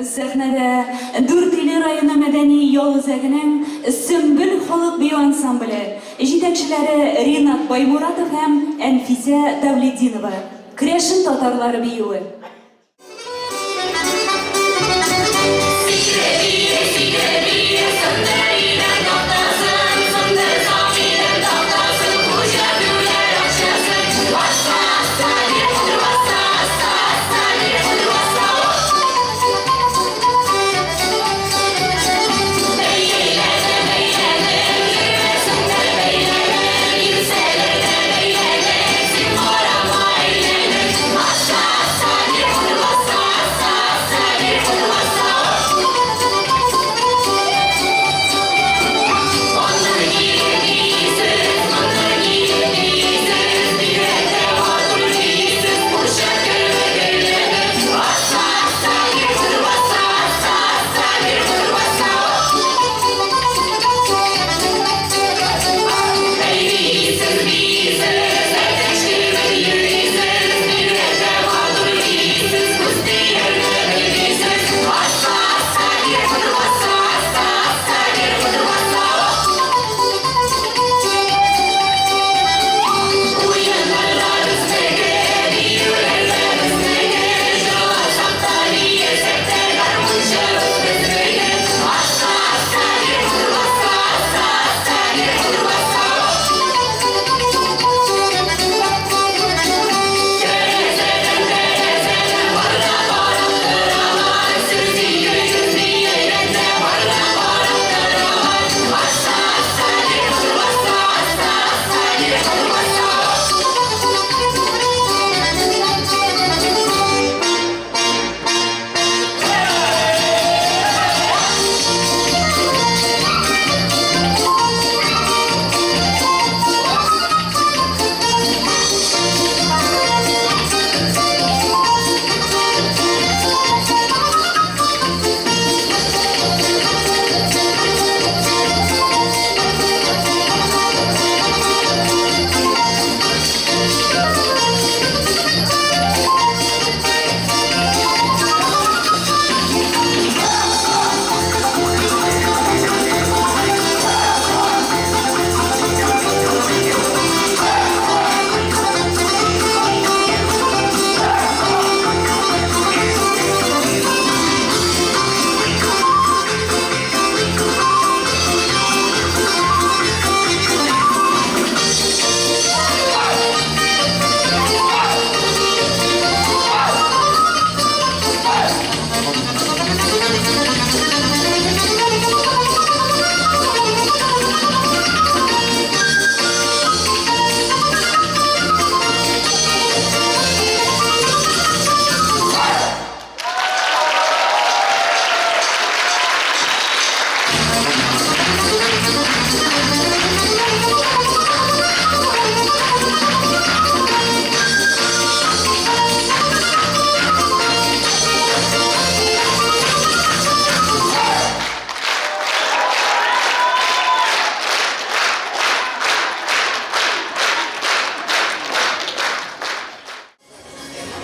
Sahnada Durdili rayoni madaniy yo'l izagining Sümbül xalq biyo ansambli yetakchilari Rinat Baymuratov ham Anfisa Davledinova, Kireshin tatarlari biyovi.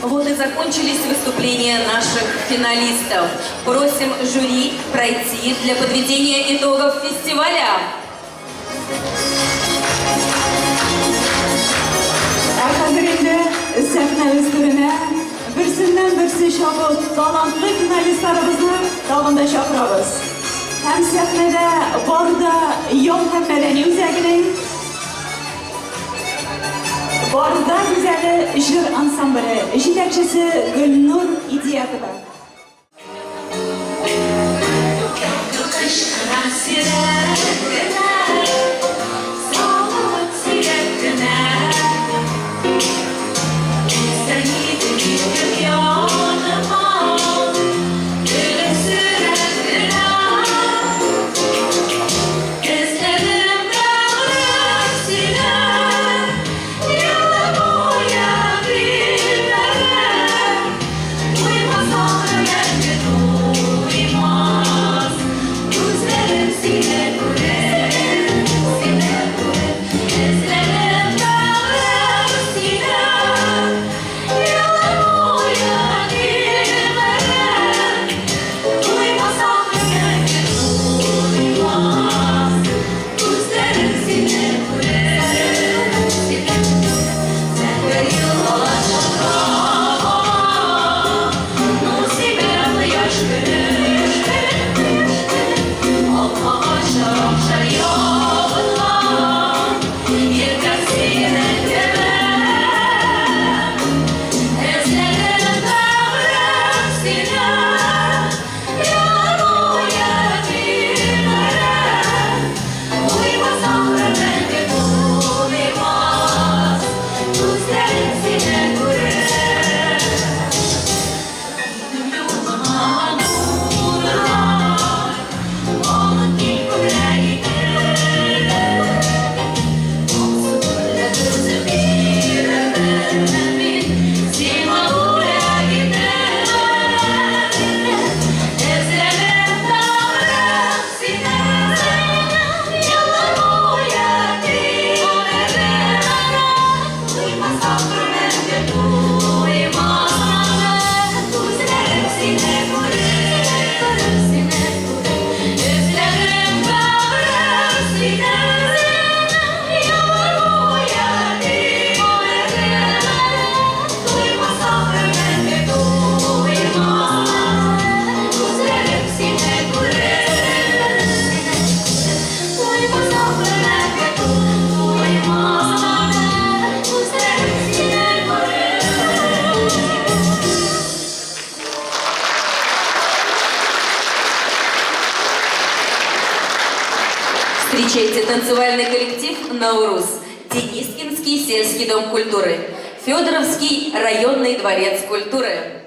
Вот и закончились выступления наших финалистов. Просим жюри пройти для подведения итогов фестиваля.
Hozirda sahna usturuna birsinden-birsi shogird talantli finalistlarimizni davomda chaqiramiz. Ham sahnada borida yo'l ham madaniy o'zagining borida go'zali ijro ansambli yetakchisi Gulnur Idiyatova.
Song
Встречайте танцевальный коллектив «Наурус», Денискинский сельский дом культуры, Федоровский районный дворец культуры.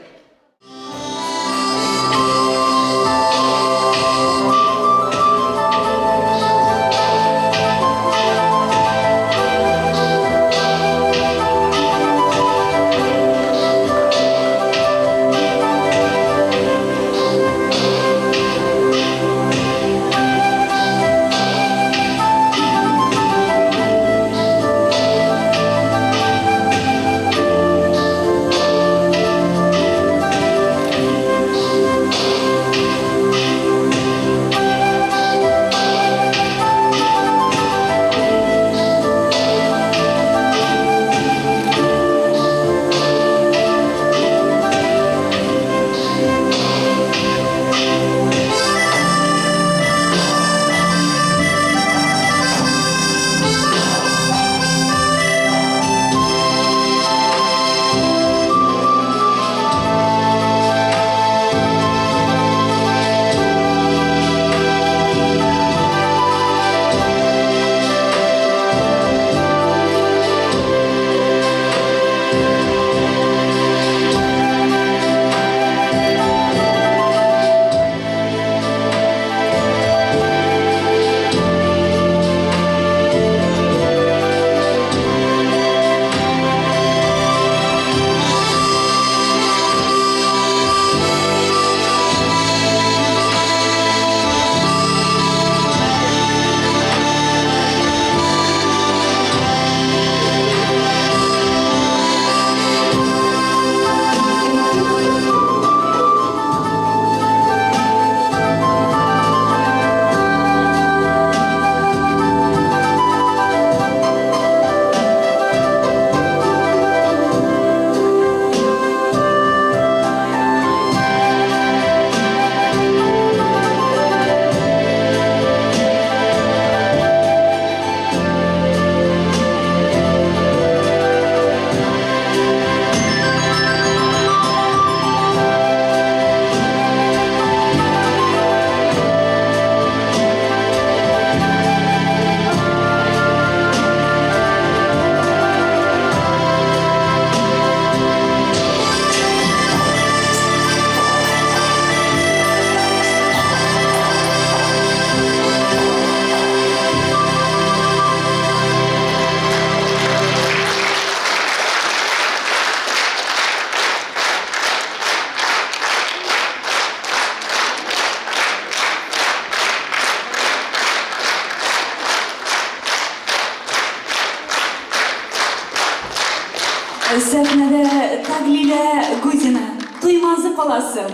Sahnada Taglila Guzina, Tuymazı Palası.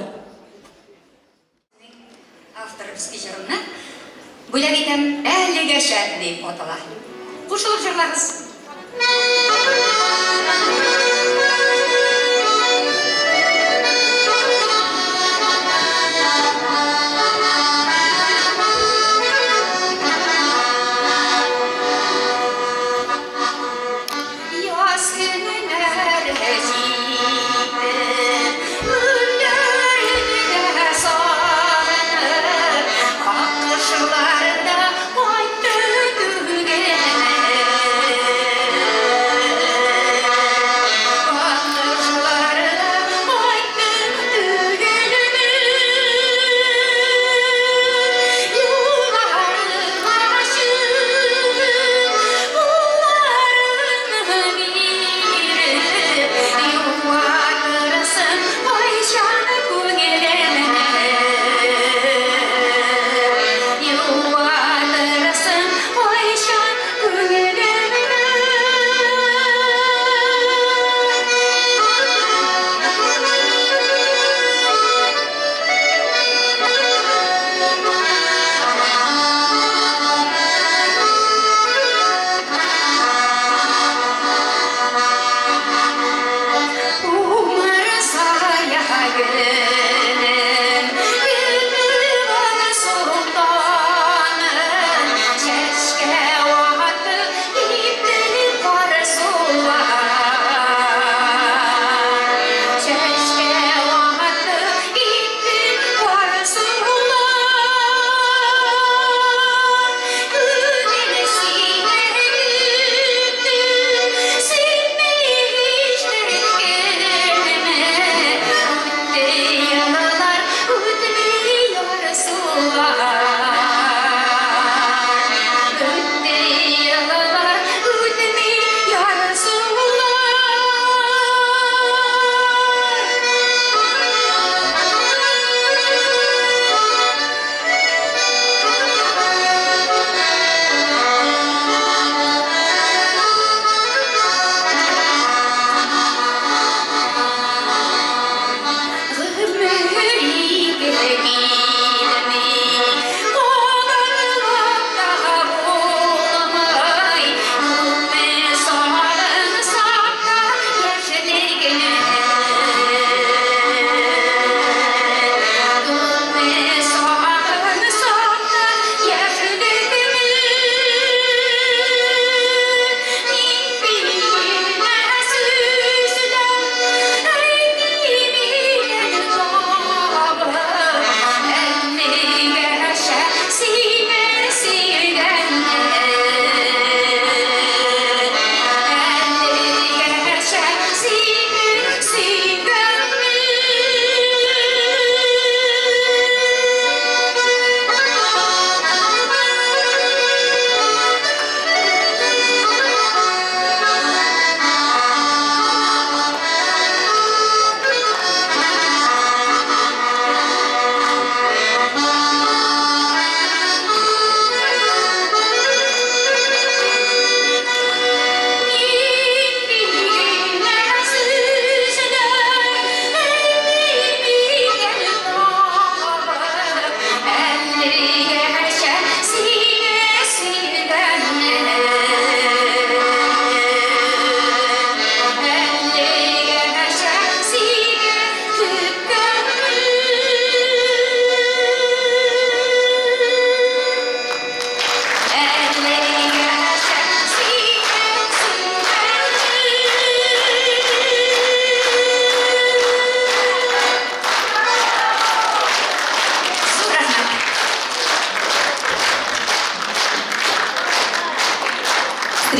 Авторовский жырына бүләк итәм әлегә шәп дип атала. Кушылып җырларыз.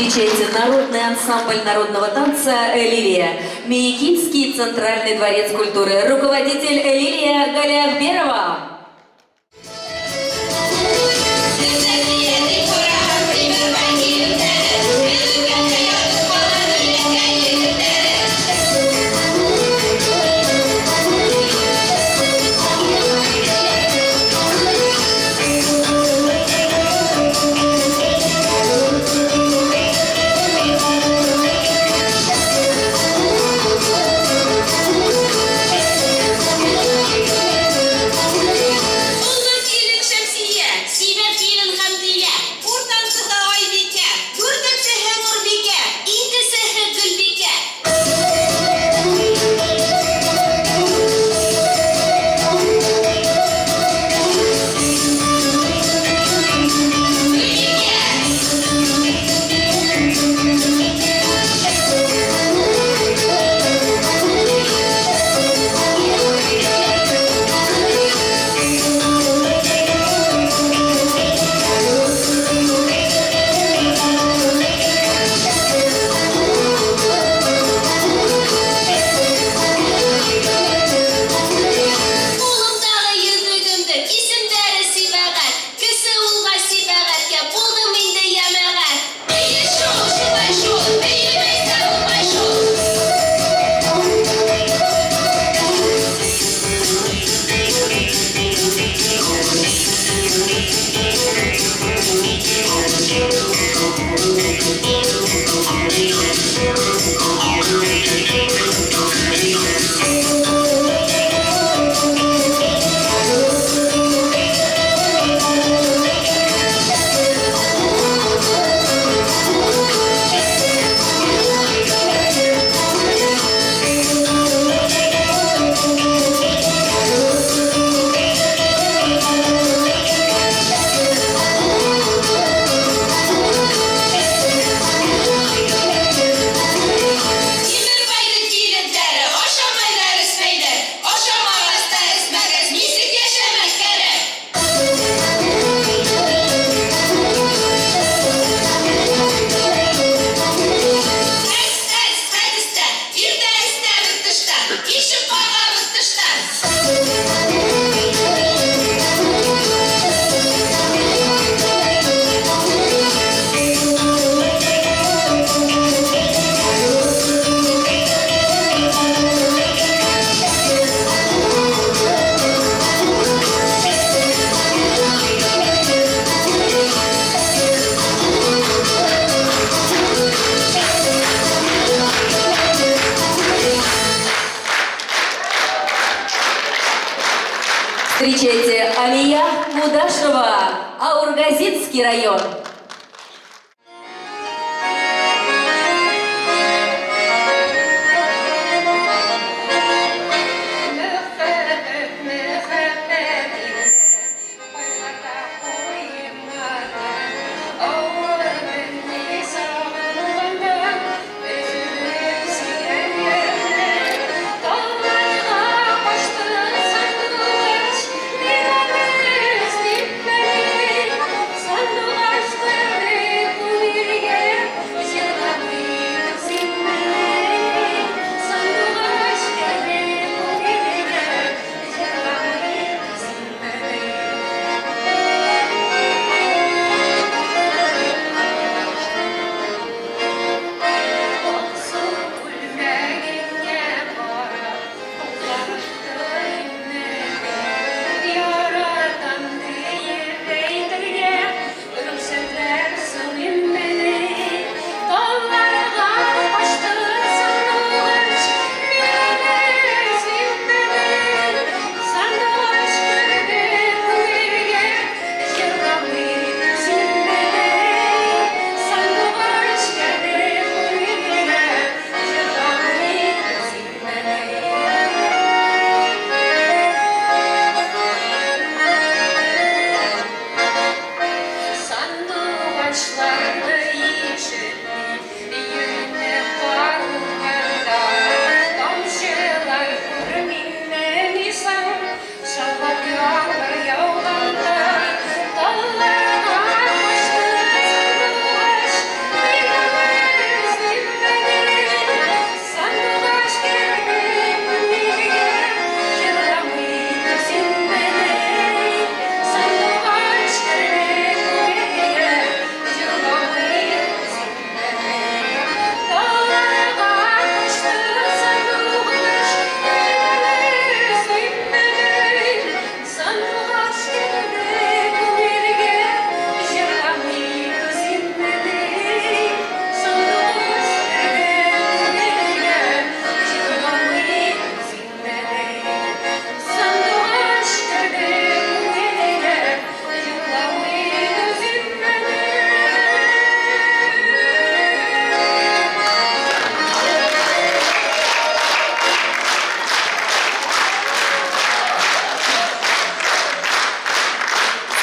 Встречайте народный ансамбль народного танца «Лилия». Миякинский центральный дворец культуры. Руководитель «Лилия» Галя Акберова. Встречайте Алия Мудашева, Аургазинский район.
Sandu aşk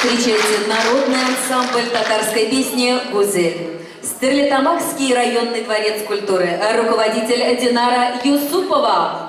Встречайте народный ансамбль татарской песни «Гузель». Стерлитамакский районный дворец культуры. Руководитель Динара Юсупова.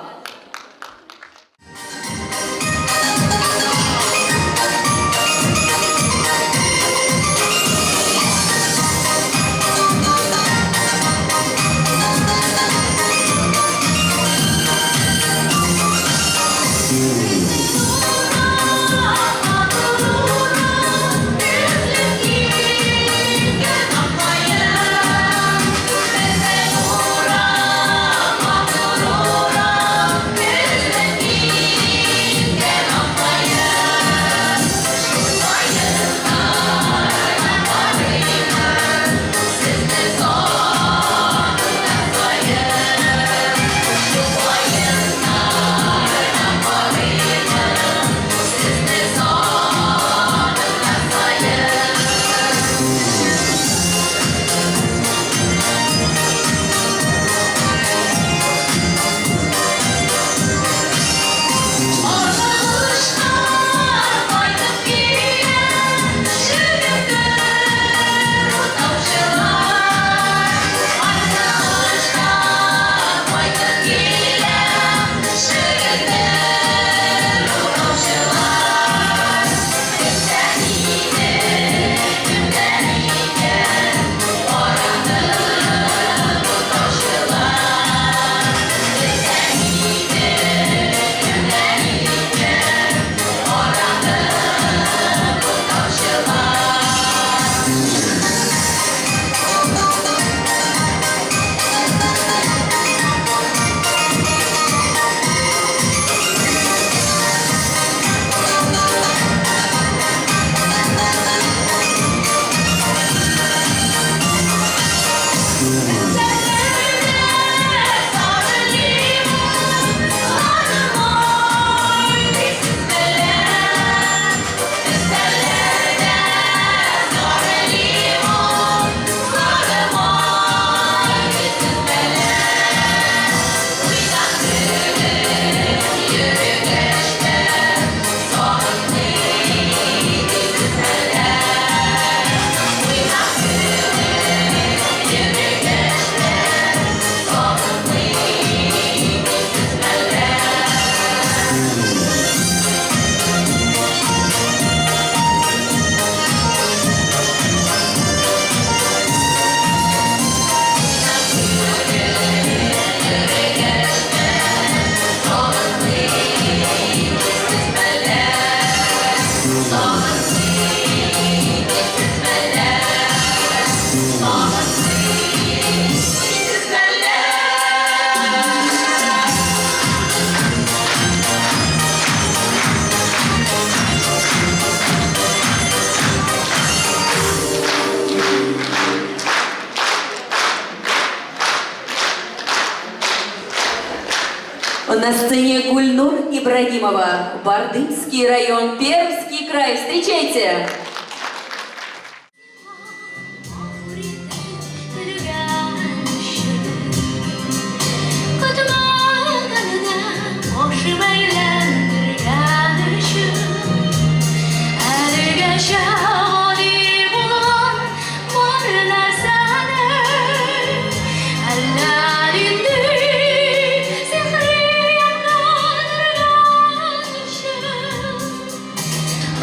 На сцене Гульнур Ибрагимова, Бардынский район, Пермский край. Встречайте!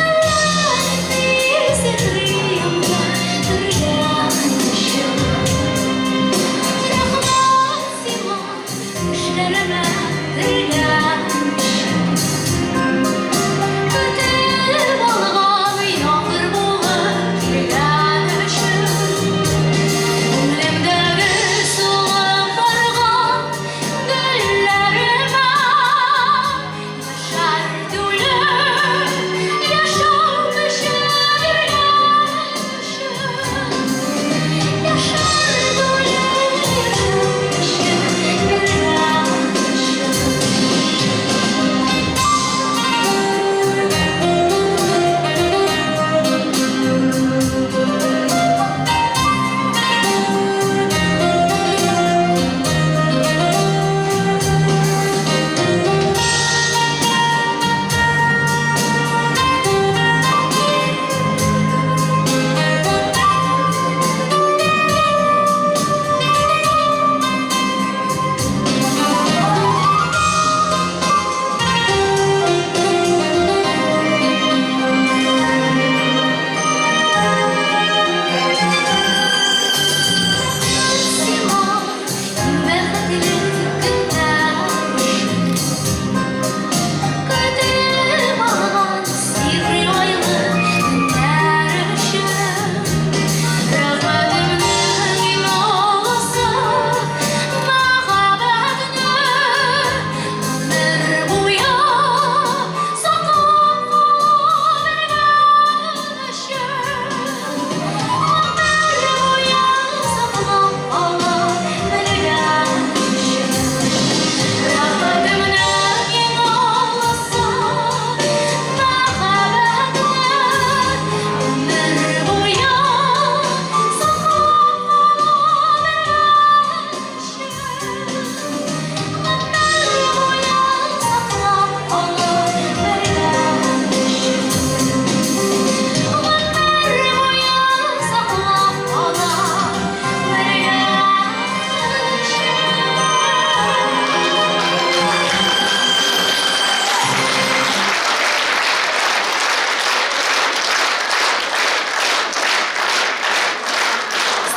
Allah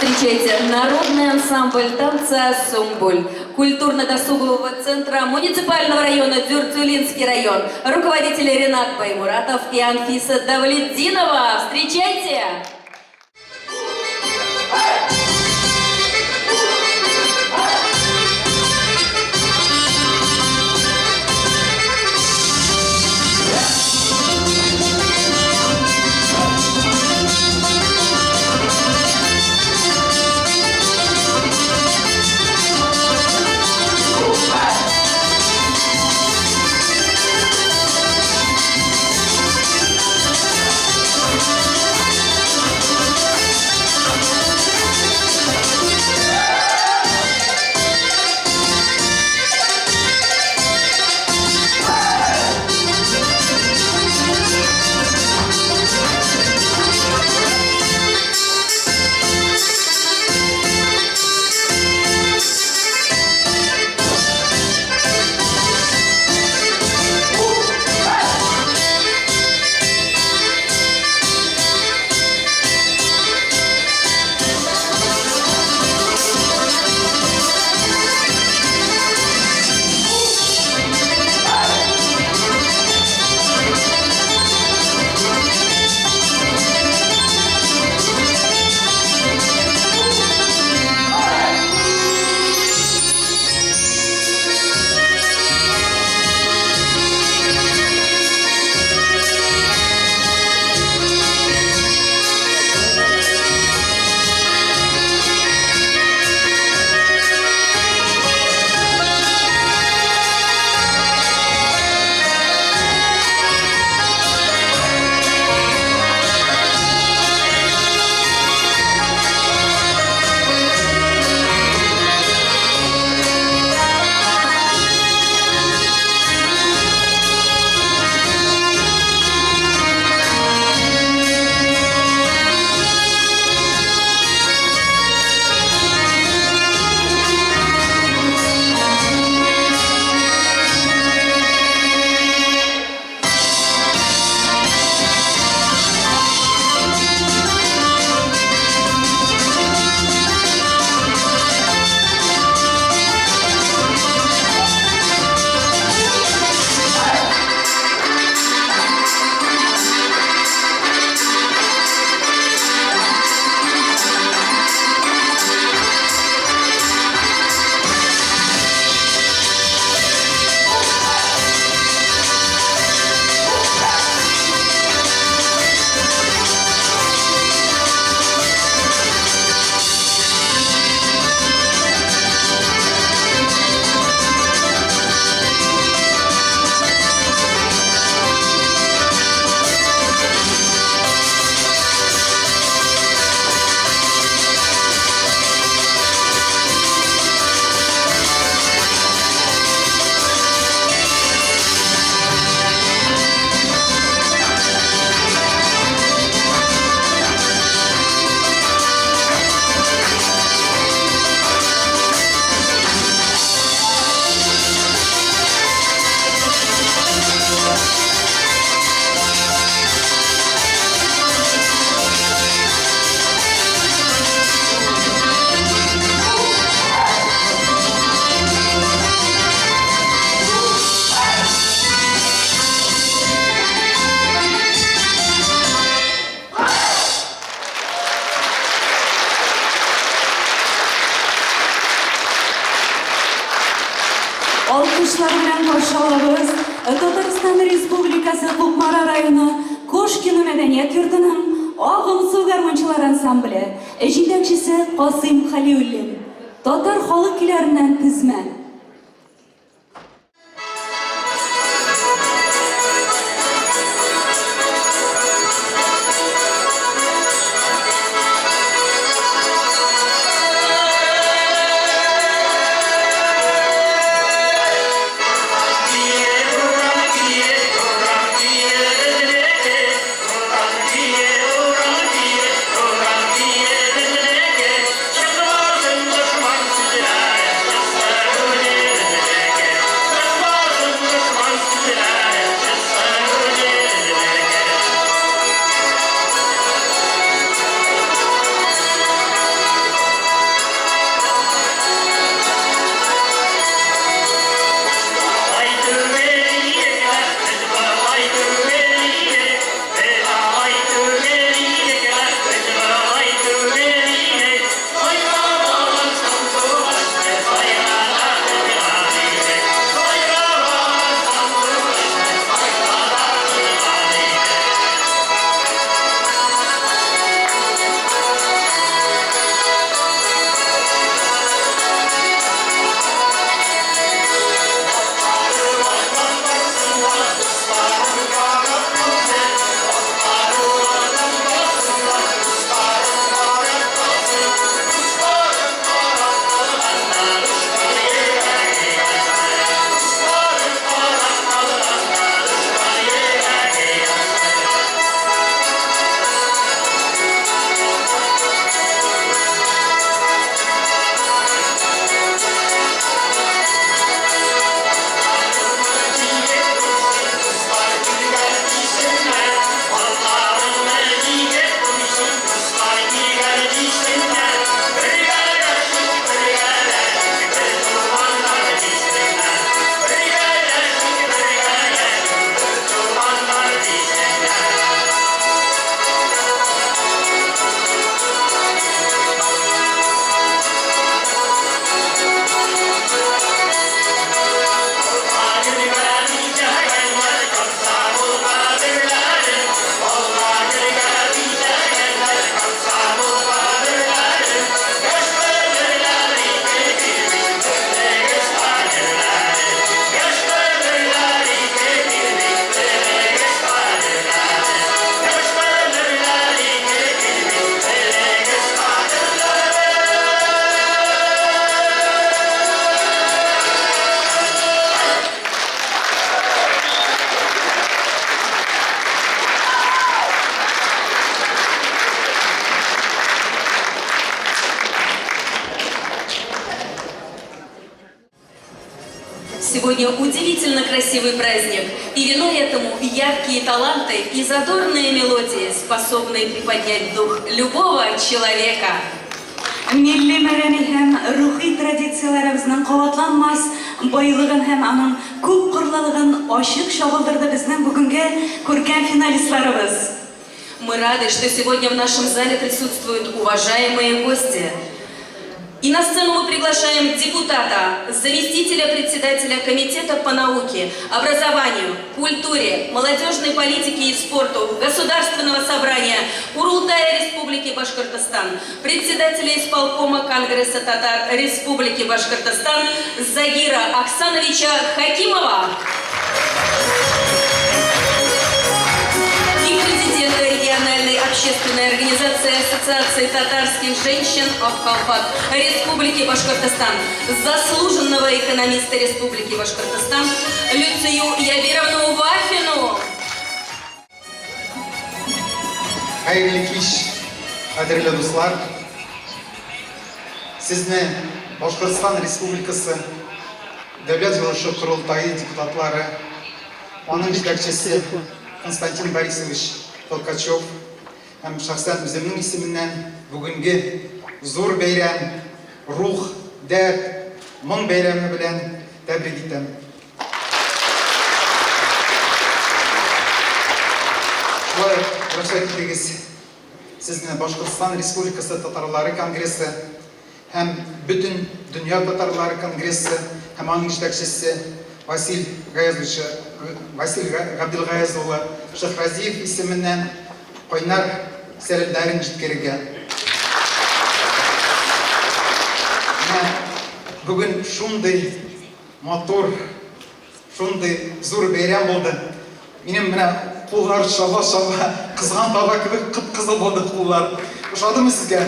Встречайте, народный ансамбль танца «Сумбуль» культурно-досугового центра муниципального района Дюртюлинский район. Руководители Ренат Баймуратов и Анфиса Давлетдинова. Встречайте!
Alkışlar bilen karşılayabız. Tataristan Respublikası Kukmara rayonu Koşkino Medeniyet Yurdu'nun Ağım Su Garmonchilar ansambli jetakchisi Qosim Xaliullin. Tatar xalq kuylaridan tizma.
Şakılar sen düşman sizler,
сегодня удивительно красивый праздник, и виной этому яркие таланты и задорные мелодии, способные приподнять дух любого человека.
Милли мәдәни һәм рухи традицияләребезнең кабатланмас байлыгын һәм аның күп кырлылыгын ачык чагылдырды безнең бүгенге күркәм финалистларыбыз.
Мы рады, что сегодня в нашем зале присутствуют уважаемые гости. И на сцену мы приглашаем депутата, заместителя председателя Комитета по науке, образованию, культуре, молодежной политике и спорту Государственного собрания Курултая Республики Башкортостан, председателя исполкома Конгресса татар Республики Башкортостан Загира Оксановича Хакимова. Региональной общественной организации Ассоциации татарских женщин Абхалфат Республики Башкортостан, заслуженного экономиста Республики Башкортостан Люцию Ябировну Вафину.
Hayırlı kеш, қадірлі достар. Сізні Башқұртстан Республикасы Дәулет Жолаушы Құрылтайы депутатлары, оның жетекшісі Константин Борисович Толкачев, һәм шахсан үземнең исеменнән бүгенге зур бәйрәм, рух, дәрт, моң бәйрәме белән тәбрик итәм. Шулай рөхсәт итегез, сезне Башкортстан Республикасы Татарлары конгрессы һәм бөтен дөнья татарлары конгрессы һәм аның җитәкчесе Василь Габдилгаез улы Шахразиев исеменнән кайнар сәламнәрен җиткерергә. Бүген шундый мотор, шундый зур бәйрәм булды. Минем менә куллар шаба-шаба, кызган баба кебек кып-кызыл булды куллар. Ошадымы сезгә?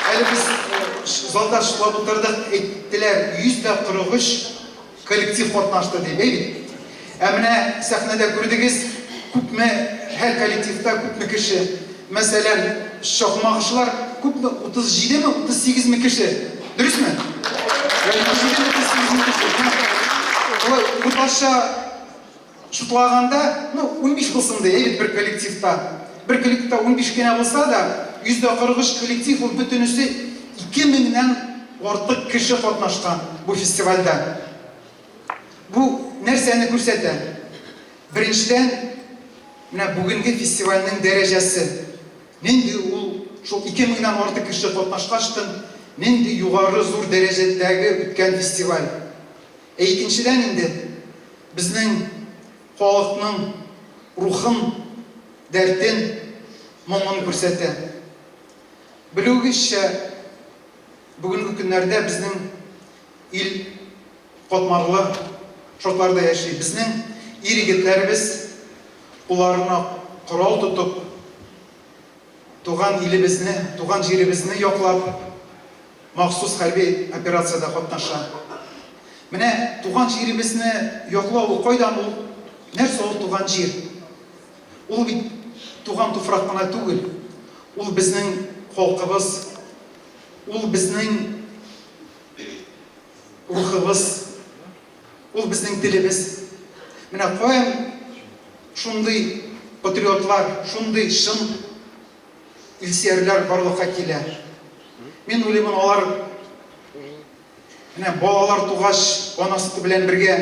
Әле без залда шулап утырдык, әйттеләр, 143 коллектив катнашты дип әйт. Ә менә сәхнәдә күрдегез, күпме һәр коллективта күпме кеше. Мәсәлән, шахмагышлар күпме 37ми, 38ми кеше. Дөресме? Буташа шутлаганда, 15 булсын ди, әйт бер коллективта. Бер коллективта 15 кенә булса да, 143 коллектив ул бөтенесе 2000-нән артык кеше катнашкан бу фестивальдә. Бу нәрсәне күрсәтә? Беренчедән, менә бүгенге фестивальнең дәрәҗәсе. Нинди ул шул 2000-нән артык кеше катнашкачтын, нинди югары зур дәрәҗәдәге үткән фестиваль. Икенчедән инде безнең халыкның рухын, дәртен, моңын күрсәтә. Белүгезчә, бүгенге көннәрдә безнең ил катмарлы шартларда яши. Безнең ир-егетләребез уларына корал тотып, туган илебезне, туган җиребезне яклап, махсус хәрби операциядә катнаша. Менә туган җиребезне яклау ул кайдан ул? Нәрсә ул туган җир? Ул бит туган туфрак кына түгел. Ул безнең халкыбыз, ул безнең рухыбыз, ул безнең телебез. Менә каян шундый патриотлар, шундый шын илсиярләр барлыкка килә. Мин уйлыйм, алар менә балалар тугач, анасы белән бергә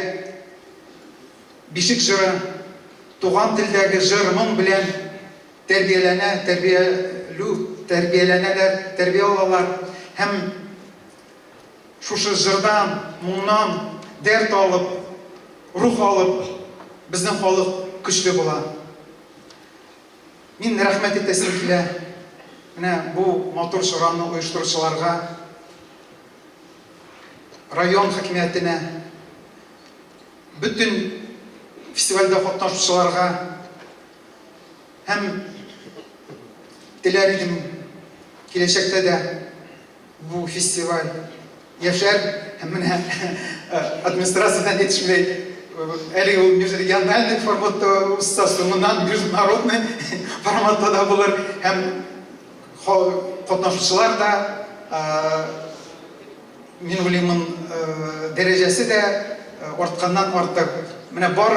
бишек җыры, туган телдәге җыр, моң белән тәрбияләнәләр, тәрбия алалар. Һәм шушы җырдан, моңнан дәрт алып, рух алып, безнең халык көчле була. Мин рәхмәт итәсем килә менә бу матур чараның оештыручыларга, район хакимиятенә, бөтен фестивальдә катнашучыларга һәм теләр идем киләчәктә дә бу фестиваль яшәр һәм менә администрациядән итешмәй. Әле ул межрегиональный форматта узса, соңыннан международный форматта да булыр һәм катнашучылар да мен ойлаймын дәрежесі де артқаннан артық. Менә бар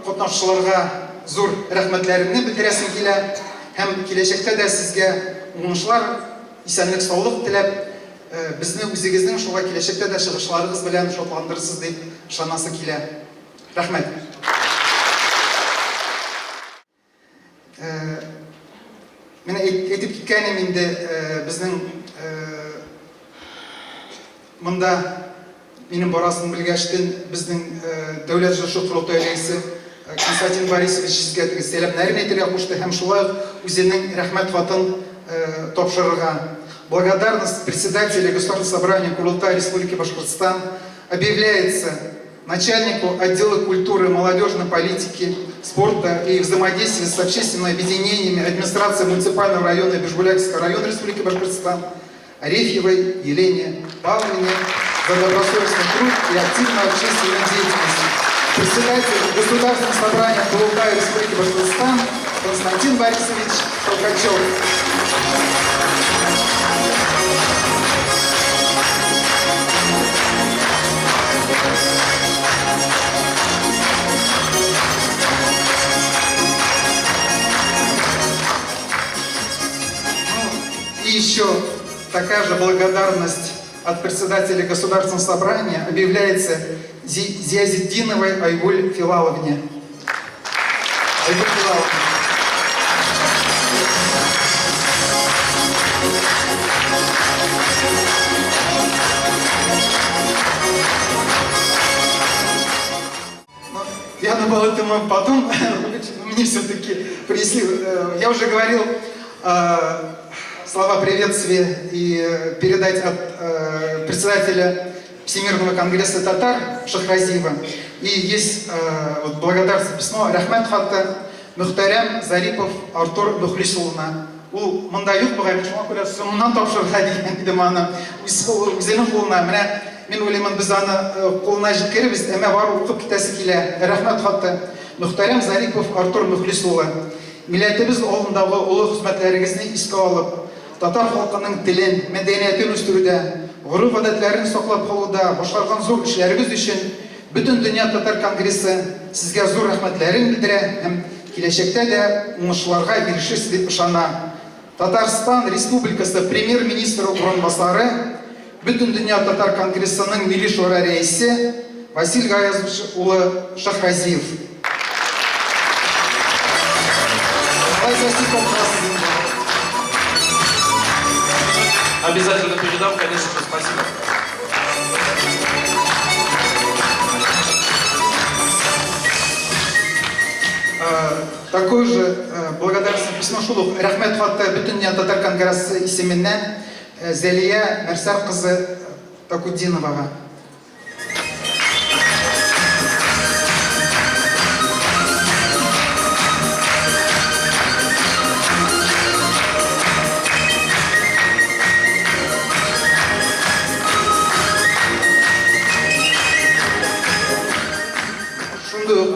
катнашчыларга зур рәхмәтләремне белдерәсем килә һәм киләчәктә дә сезгә уңышлар, исәнлек, саулык теләп, безне үзегезнең шуңа киләчәктә дә чыгышларыгыз белән шатландырырсыз дип ышанасы килә. Рәхмәт. Менә әйтеп киткәнем инде безнең монда минем барасын белгәчтен безнең дәүләт җырчы құрылтай рәисе Константин Борисович сезгә сәламнәрен әйтергә кушты һәм шулай үзенең рәхмәт хатын тапшырырга. Благодарность председателя Государственного собрания Курултая Республики Башкортостан объявляется начальнику отдела культуры, молодежной политики, спорта и взаимодействия с общественными объединениями администрации муниципального района Бишбулякского района Республики Башкортостан Арефьевой Елене Павловне за добросовестный труд и активную общественную деятельность. Председатель Государственного собрания Курултая Республики Башкортостан Константин Борисович Толкачев. И еще такая же благодарность от председателя Государственного собрания объявляется Зиязиддиновой Айгуль Филаловне. Айгуль Филаловне. Я думал, это мы потом, мне все-таки принесли. Я уже говорил слова приветствия и передать от председателя Всемирного конгресса татар Шахразиева. И есть вот благодарственное письмо Рахмет хаты Мухтарям Зарипов Артур Бухлисулна. Ул монда юк булган, шуңа күрә соңыннан тапшырырга дигән идем аны. Үзенең кулына, менә мен уйлыймын, без аны кулына җиткеребез, әмма бар укып китәсе килә. Рәхмәт хаты Мухтарям Зарипов Артур Бухлисулна. Милләтебез алдындагы улы хезмәтләрегезне искә алып, татар халкының телен, мәдәниятен үстерүдә, гореф-гадәтләрен саклап калуда башкарган зур эшләрегез өчен бөтен дөнья татар конгрессы сезгә зур рәхмәтләрен белдерә һәм киләчәктә дә уңышларга ирешерсез дип ышана. Татарстан Республикасы премьер-министры урынбасары, бөтен дөнья татар конгрессының милли шура рәисе Василий Гаязович улы Шахразиев.
Обязательно передам, конечно же, спасибо.
Такое же благодарственное письмо шул Рәхмәт хаты бөтен татар конгрессы исеменнән Зәлия Мәрсәр кызы Такуддиновага.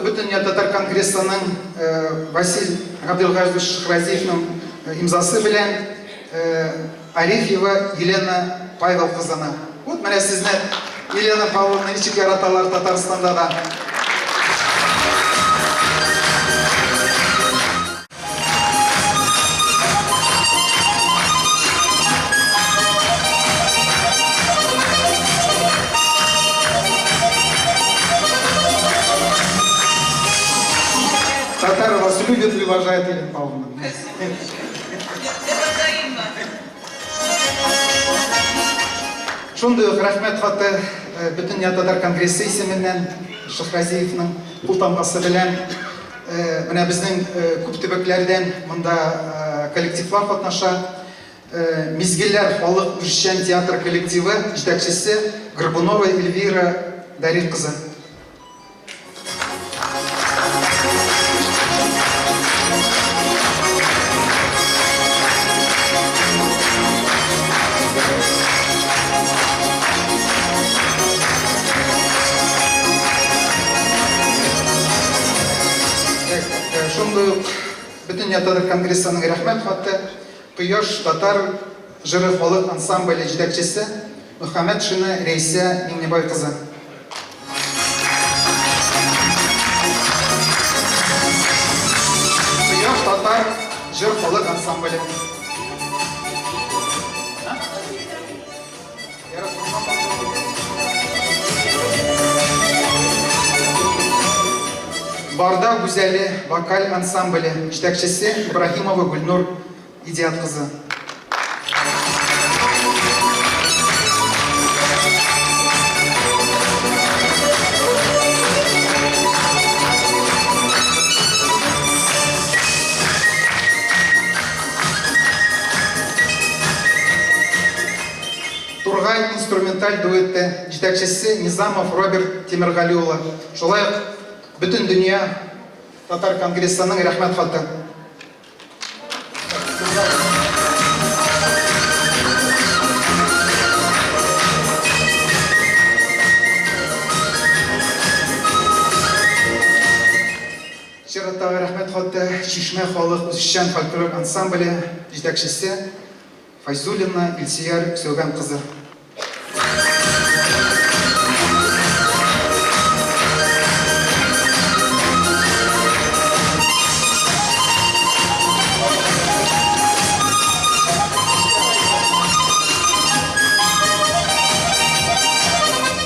Бөтен татар конгрессының Василий Габдулгазович Шахразиевның имзасы белән Арефьева Елена Павел кызына. Вот менә сезне Елена Павловна ничек яраталар Татарстанда да. Татары вас любят и уважают, Елена Павловна. Шундый ук рәхмәт хаты бөтен татар конгрессы исеменнән Шахразиевның кул тамгасы белән менә безнең күп төбәкләрдән монда коллективлар катнаша. Мизгелләр халык эшчән театр коллективы җитәкчесе Горбунова Эльвира Дарик кызы. Бөтен татар конгрессының рәхмәт хаты Кояш татар җыры халык ансамбле җитәкчесе Мөхәммәд Шина Рәйсә Миңнебай кызы. Сыйык татар җыр халык ансамбле. Барда Гүзәле вокаль ансамбле җитәкчесе Ибраһимова Гөлнур Идият кызы. Тургай инструменталь дуэты җитәкчесе Низамов Роберт Тимиргали улы. Шулай ук бөтен дөнья татар конгрессының рәхмәт хаты. Чираттагы рәхмәт хаты Чишмә халык үзешчән фольклор ансамбле җитәкчесе Файзуллина Илсияр Сөйгән кызы.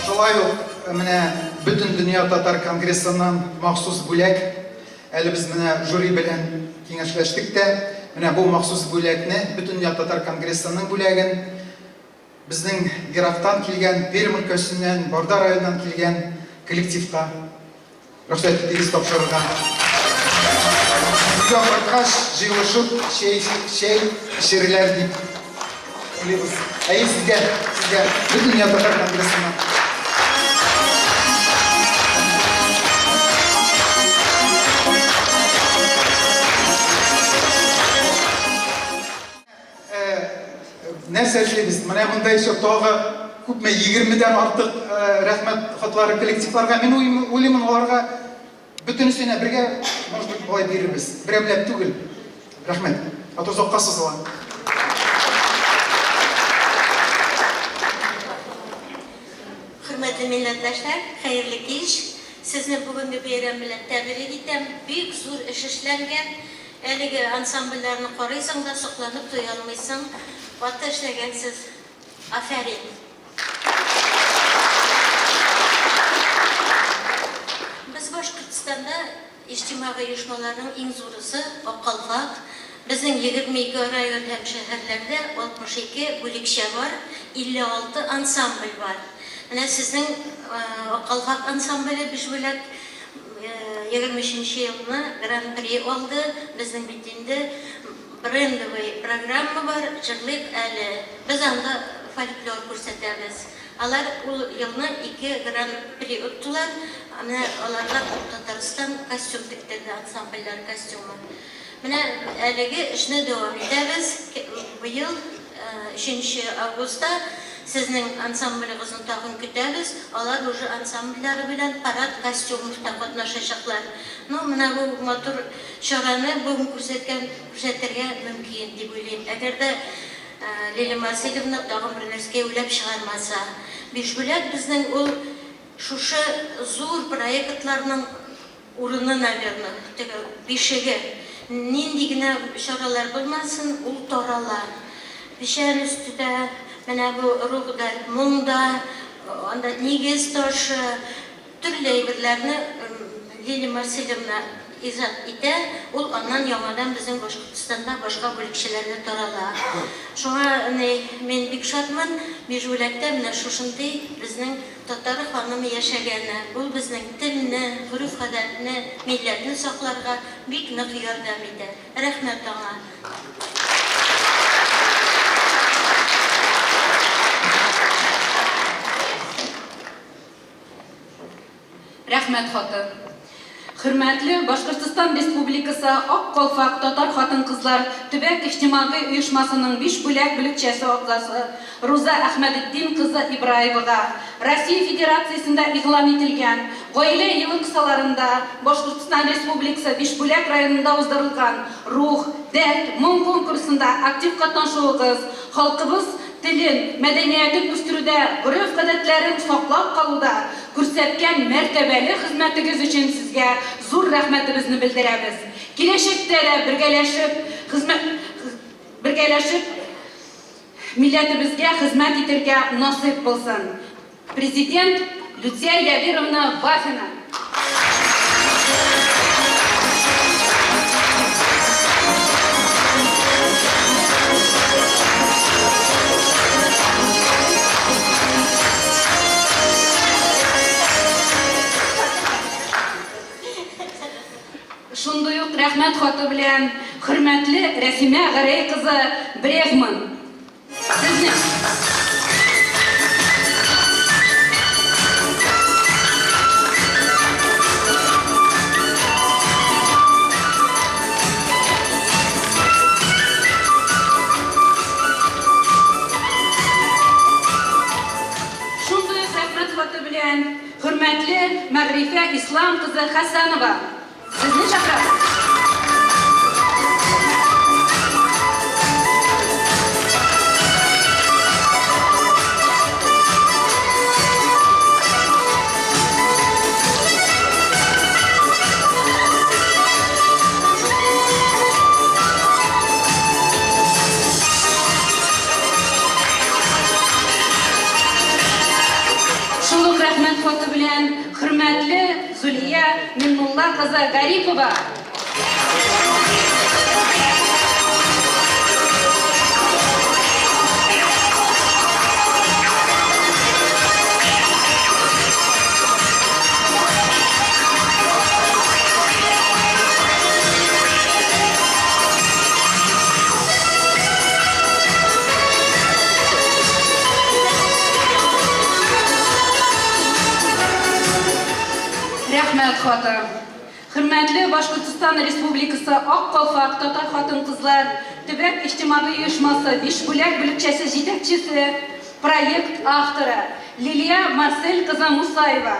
Шулай ук менә бөтен дөнья татар конгрессының махсус бүләк, әле без менә жюри белән киңәшләштек тә, менә бу махсус бүләкне бөтен дөнья татар конгрессының бүләген безнең Ерактан килгән, Пермь өлкәсеннән, Барда районыннан килгән коллективка рөхсәт итегез тапшырырга. Буга баргач җыелышып, чәй эчерләр дип уйлыйбыз. Сезгә бөтен дөнья татар конгрессының нәрсә эшлибез? Менә монда еще тагы күпме 20дән артык рәхмәт хатлары коллективларга. Мин уйлыймын, аларга бөтенесенә бергә, может быть, болай бирербез. Берәмләп түгел. Рәхмәт. Атозакка сузыла.
Hürmetli milletleşler, hayırlı kеш. Sizin bugünkü bayram bilen tebrik итәм. Büyük zor iş эшләнгән. Әлеге ансамбльләрне карыйсың да сокланып туя алмыйсың. Ватта эшләгәнсез. Афәрин. Без Башкортстанда иҗтимагый оешмаларның иң зурысы Аккалфак. Безнең 22 район һәм шәһәрләрдә 62 бүлекчә бар, 56 ансамбль бар. Менә сезнең Аккалфак ансамбле биш бүләк 23 елны гран-при алды. Безнең бит инде брендовый программа бар, җырлыйк әле. Без анда фольклор күрсәтәбез. Алар ул елны 2 гран-при оттылар. Менә аларга Татарстан костюм тектерде, ансамбльләр костюмы. Менә әлеге эшне дәвам итәбез. Быел 3 августта сезнең ансамблегызны тагын көтәбез. Алар уже ансамбльләре белән парад костюмында катнашачаклар. Менә бу матур чараны бүген күрсәтергә мөмкин дип уйлыйм. Әгәр дә Лилия Васильевна тагын бер нәрсә уйлап чыгармаса, биш бүләк безнең ул шушы зур проектларның урыны, наверное, бишеге. Нинди генә чаралар булмасын, ул тарала. Бишән өстендә менә бу ругда, моңда, анда нигез ташы, төрле әйберләрне Лилия Васильевна иҗат итә, ул аннан яңадан безнең Башкортстанда башка бүлекчәләргә тарала. Шуңа мин бик шатмын, Межбүләктә менә шушындый безнең татар ханымы яшәгәне. Ул безнең телне, гореф-гадәтне, милләтне сакларга бик нык ярдәм итә. Рәхмәт аңа.
Рәхмәт хаты. Хөрмәтле Башкортстан Республикасы Аккалфак татар хатын-кызлар төбәк иҗтимагый оешмасының 5 бүләк бүлекчәсе агзасы Руза Әхмәдетдин кызы Ибраевага Россия Федерациясендә игълан ителгән гаилә елы кысаларында Башкортстан Республикасы 5 бүләк районында уздырылган рух, дәрт, моң конкурсында актив катнашуыгыз халкыбыз
телен, мәдәниятен үстерүдә, гореф-гадәтләрен саклап калуда күрсәткән мәртәбәле хезмәтегез өчен сезгә зур рәхмәтебезне белдерәбез. Киләчәктә дә бергәләшеп милләтебезгә хезмәт итәргә насыйп булсын. Президент Люция Ябировна Вафина. Шундый ук рәхмәт хаты белән хөрмәтле Рәсимә Гәрәй кызы Брегман. Сезне шундый ук рәхмәт хаты белән хөрмәтле Мәгърифә Ислам кызы Хәсәнова. Сезне чакырабыз. Шулык рәхмәт хаты белән хөрмәтле Зулия Миннулла кызы Гарипова. Рәхмәт хаты. Хөрмәтле Башкортстан Республикасы Ак Калфак татар хатын-кызлар төбәк иҗтимагый оешмасы Бишбүләк бүлекчәсе җитәкчесе, проект авторы Лилия Марсель кызы Мусаева.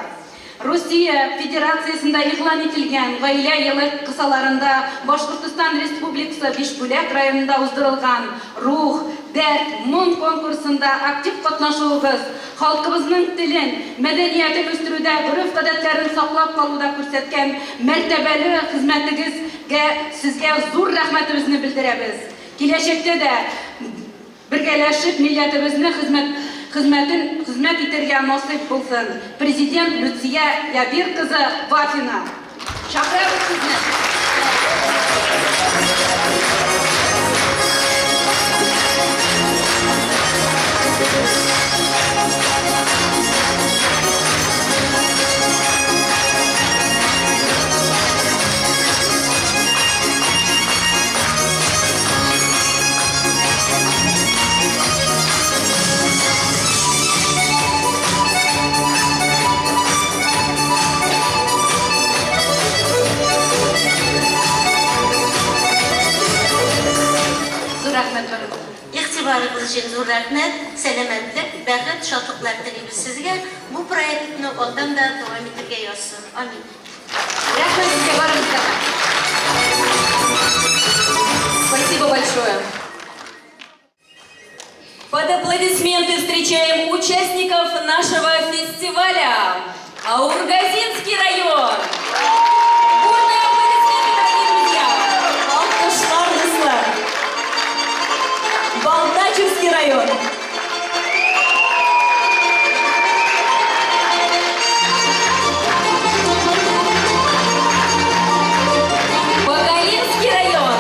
Россия Федерациясында игълан ителгән гаилә елы кысаларында Башкортстан Республикасы Бишбүләк районында уздырылган Рух, дәрт, моң конкурсында актив катнашуыгыз халкыбызның телен, мәдәниятен үстерүдә, гореф-гадәтләрен саклап калуда күрсәткән мәртәбәле хезмәтегезгә сезгә зур рәхмәтебезне белдерәбез. Киләчәктә дә бергәләшеп милләтебезне хезмәт итәргә насыйп булсын. Президент Люция Ябир кызы Вафина. Чакырабыз сезне.
Игътибарыгыз өчен зур рәхмәт, сәламәтлек, бәхет, шатлыклар телибез сезгә. Бу проектны алдан да дәвам итәргә язсын. Амин.
Рәхмәт сезгә барыгызга. Спасибо большое. Под аплодисменты встречаем участников нашего фестиваля. Аургазинский район. Бурные аплодисменты, дорогие друзья.
Alkışlarınızla. Baltacevский район.
Багалинский район.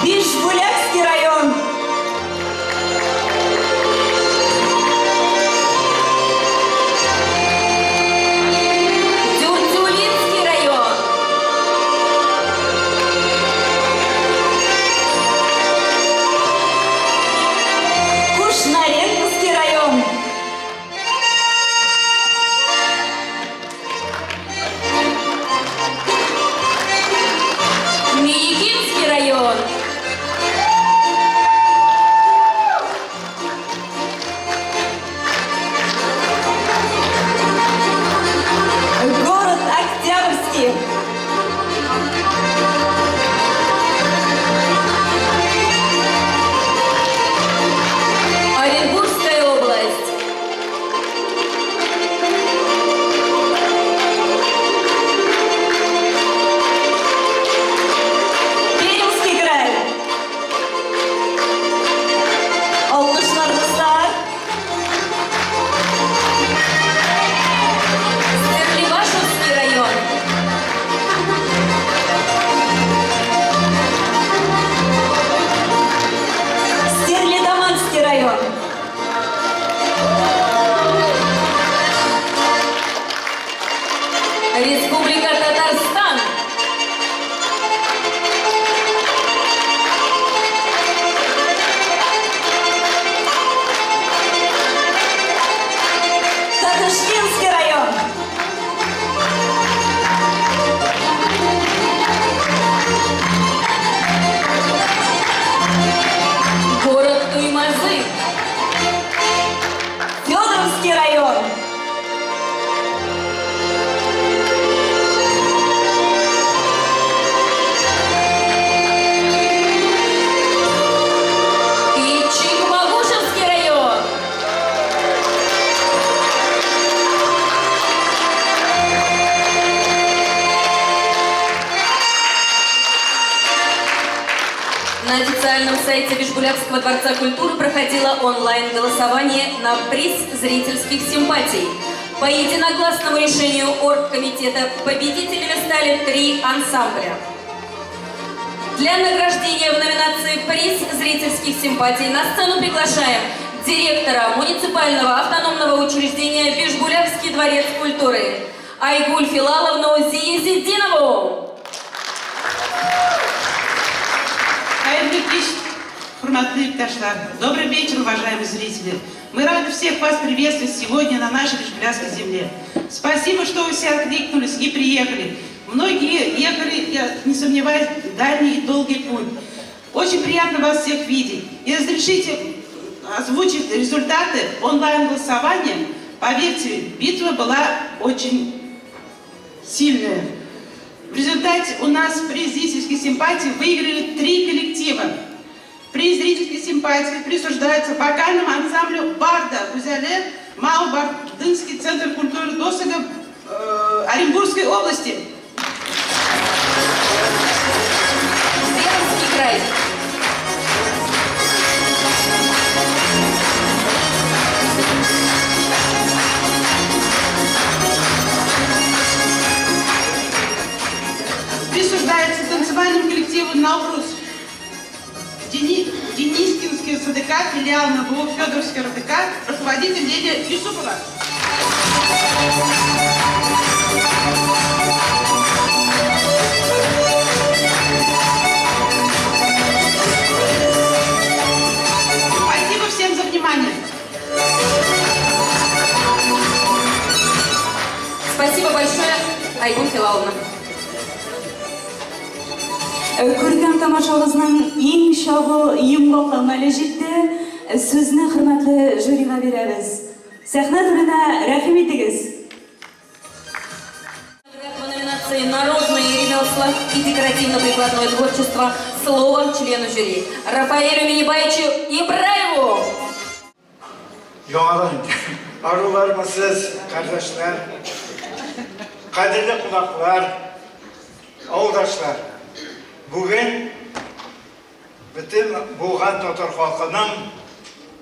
Бишбулякский район.
официальном сайте Бишгулявского дворца культуры проходило онлайн-голосование на приз зрительских симпатий. По единогласному решению оргкомитета победителями стали 3 ансамбля. Для награждения в номинации «Приз зрительских симпатий» на сцену приглашаем директора муниципального автономного учреждения Бишгулявский дворец культуры Айгуль Филаловну Зиезидинову.
Добрый вечер, уважаемые зрители. Мы рады всех вас приветствовать сегодня на нашей Бишгулявской земле. Спасибо, что вы все откликнулись и приехали. Многие ехали, я не сомневаюсь, дальний и долгий путь. Очень приятно вас всех видеть. И разрешите озвучить результаты онлайн-голосования. Поверьте, битва была очень сильная. В результате у нас приз зрительской симпатии выиграли 3 коллектива. Приз зрительской симпатии присуждается вокальному ансамблю «Барда» Гузяле, Мау-Бардынский центр культуры досуга Оренбургской области.
Пермский край.
Присуждается танцевальному коллективу «Наурус». Денискинский СДК, филиал НБУ Федоровский РДК, руководитель Лидия Юсупова. Спасибо всем за внимание.
Спасибо большое, Айгуль Филаловна.
Ko'rgan tomoshabimizning eng shog'i yumg'oqlamali жетті. So'zni hurmatli jyuriga beramiz. Sahna turuna rahim etiniz.
В номинации «Народные ремесла и декоративно-прикладное творчество» слово члену жюри Рафаэлю Минибаевичу Ибраеву.
Yoğadan arzularımız kardeşler, kadirli kulaklar, avdaşlar. Bugün bütün Buğan Tatar halkının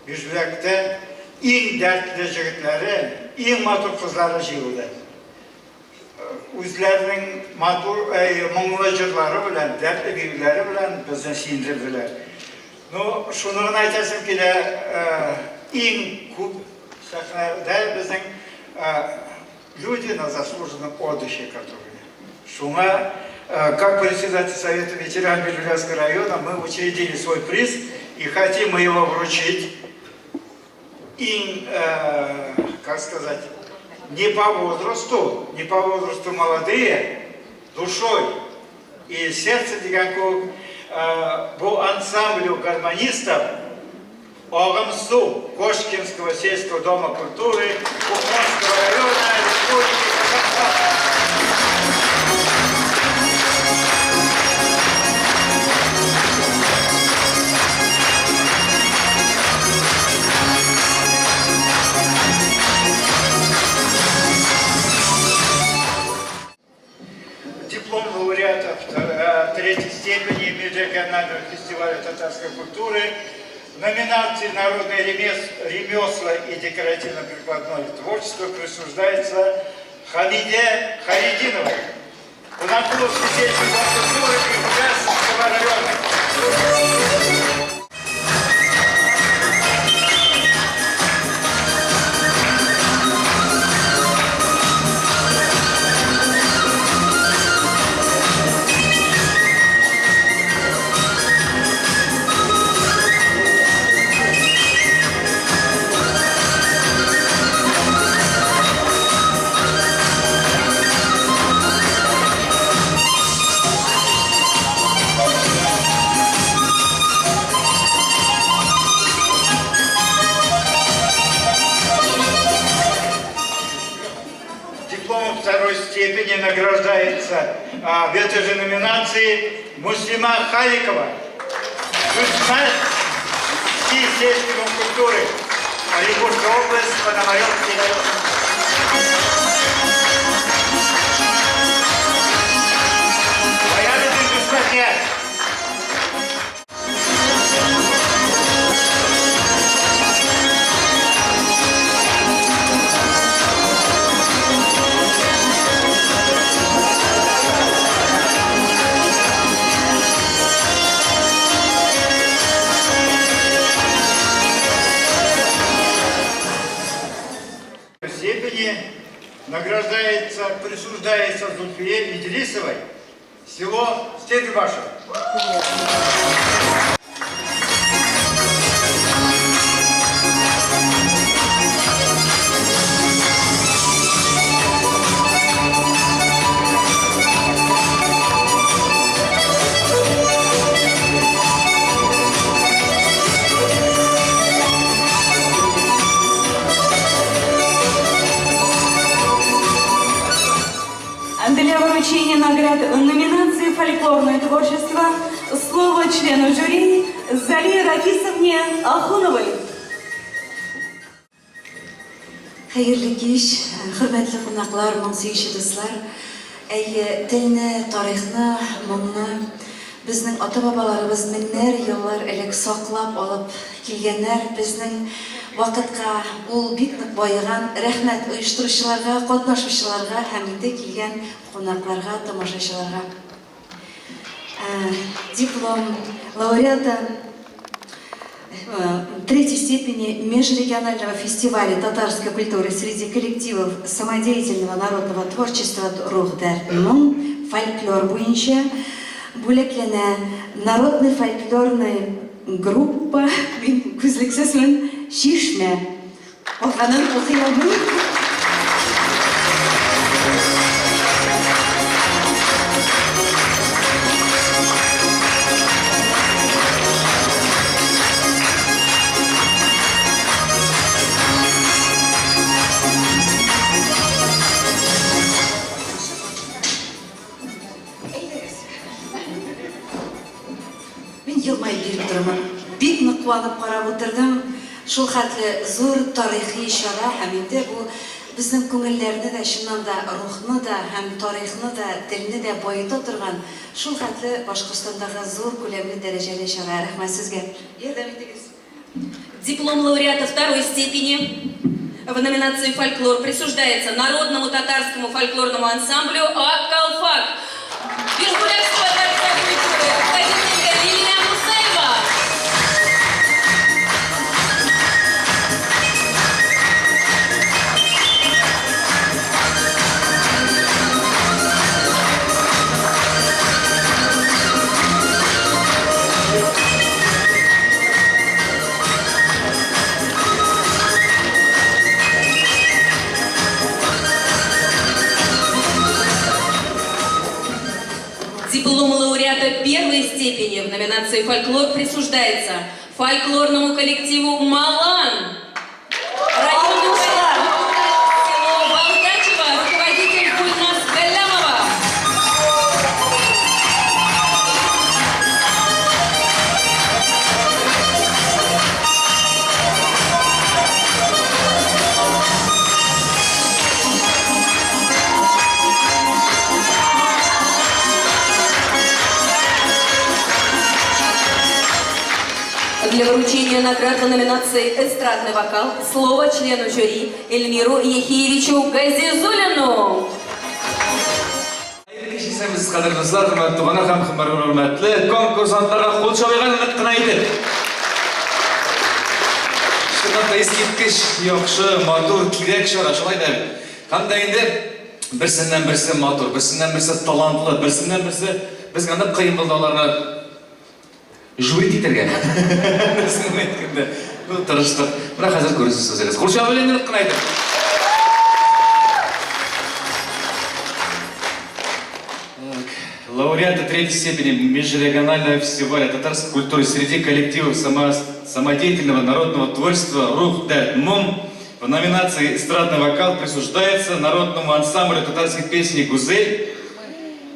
Bishgulakda eng dertli jigitleri, eng matur kızları jığıldı. O'zlarining matur mo'ng'ul jilari bilan, dertli kuylari bilan bizni siyintirdilar. Shuni aytasimki, eng ko'p sahnada bizning люди на заслуженном отдыхе, которые. Шума, как председатель Совета ветеранов Бишгулявского района, мы учредили свой приз и хотим его вручить им, как сказать, не по возрасту молодые, душой и сердцем никакого, по ансамблю гармонистов Огамсу Кошкинского сельского дома культуры Ухманского района Республики Казахстан. Диплом лауреатов 3-й степени межрегионального фестиваля татарской культуры в номинации «Народные ремесла и декоративно-прикладное творчество» присуждается Хамиде Харидиновой. Кунакуловский сельский дом культуры Бишгулявского района. Дипломом второй степени награждается в этой же номинации Муслима Халикова, Кузьминский сельский дом культуры, Оренбургская область, Пономаревский район. Порядок без степени присуждается Зульфие Идрисовой, село Степибашево.
Для вручения наград в номинации «Фольклорное творчество» слово члену жюри Зале Рафисовне Ахуновой.
Хәерле кич, хөрмәтле кунаклар, моңсыйчы дуслар. Телне, тарихны, моңны безнең ата-бабаларыбыз меңнәр еллар элек саклап алып килгәннәр. Безнең вакытка ул бик нык байыган. Рәхмәт оештыручыларга, катнашучыларга һәм инде килгән кунакларга, тамашачыларга. Диплом лауреата третьей степени межрегионального фестиваля татарской культуры среди коллективов самодеятельного народного творчества «Рух-дар-Мун» фольклор буенча бүлекләнә народный фольклорный группа күзлексезмен Шишмә. Алганын укый алмыйм. Мен елмайып биреп торам. Бик нык куанып карап утырдым. Шул хәтле зур тарихи чара һәм инде бу безнең күңелләрне дә, чыннан да рухны да һәм тарихны да, телне дә байыта торган шул хәтле Башкортстандагы зур күләмле дәрәҗәле чара. Рәхмәт сезгә. Ярдәм итегез.
Диплом лауреата второй степени в номинации «Фольклор» присуждается народному татарскому фольклорному ансамблю «Ак-Калфак». Биржбулевского дворца культуры, академика Лилия Мусаева. Диплом лауреата первой степени в номинации «Фольклор» присуждается фольклорному коллективу «Малан». Районный село Балтачево, руководитель Гульнас Галямова. Для вручения наград в номинации «Эстрадный вокал» слово члену жюри Эльмиру Ехиевичу Газизулину.
Biz qadrlislar, hurmatli ona ham hurmatli konkursantlarga qo'l cho'g'aygan qinaydi. Shunday eskitkish, yaxshi, motor, kerak shora, shunday deb. Qanday endi birsindən birisi motor, birsindən birisi talantli, birsindən birisi biz qanday qiyin bo'lganlarni jüri titirgan. Sizga aytganda, bu tirishdik. Buni hozir ko'rasiz so'zingiz. Qo'l cho'g'aygan qinaydi. Лауреаты третьей степени межрегионального фестиваля татарской культуры среди коллективов самодеятельного народного творчества «Рух-дар-Мун» в номинации «Эстрадный вокал» присуждается народному ансамблю татарской песни «Гузель»,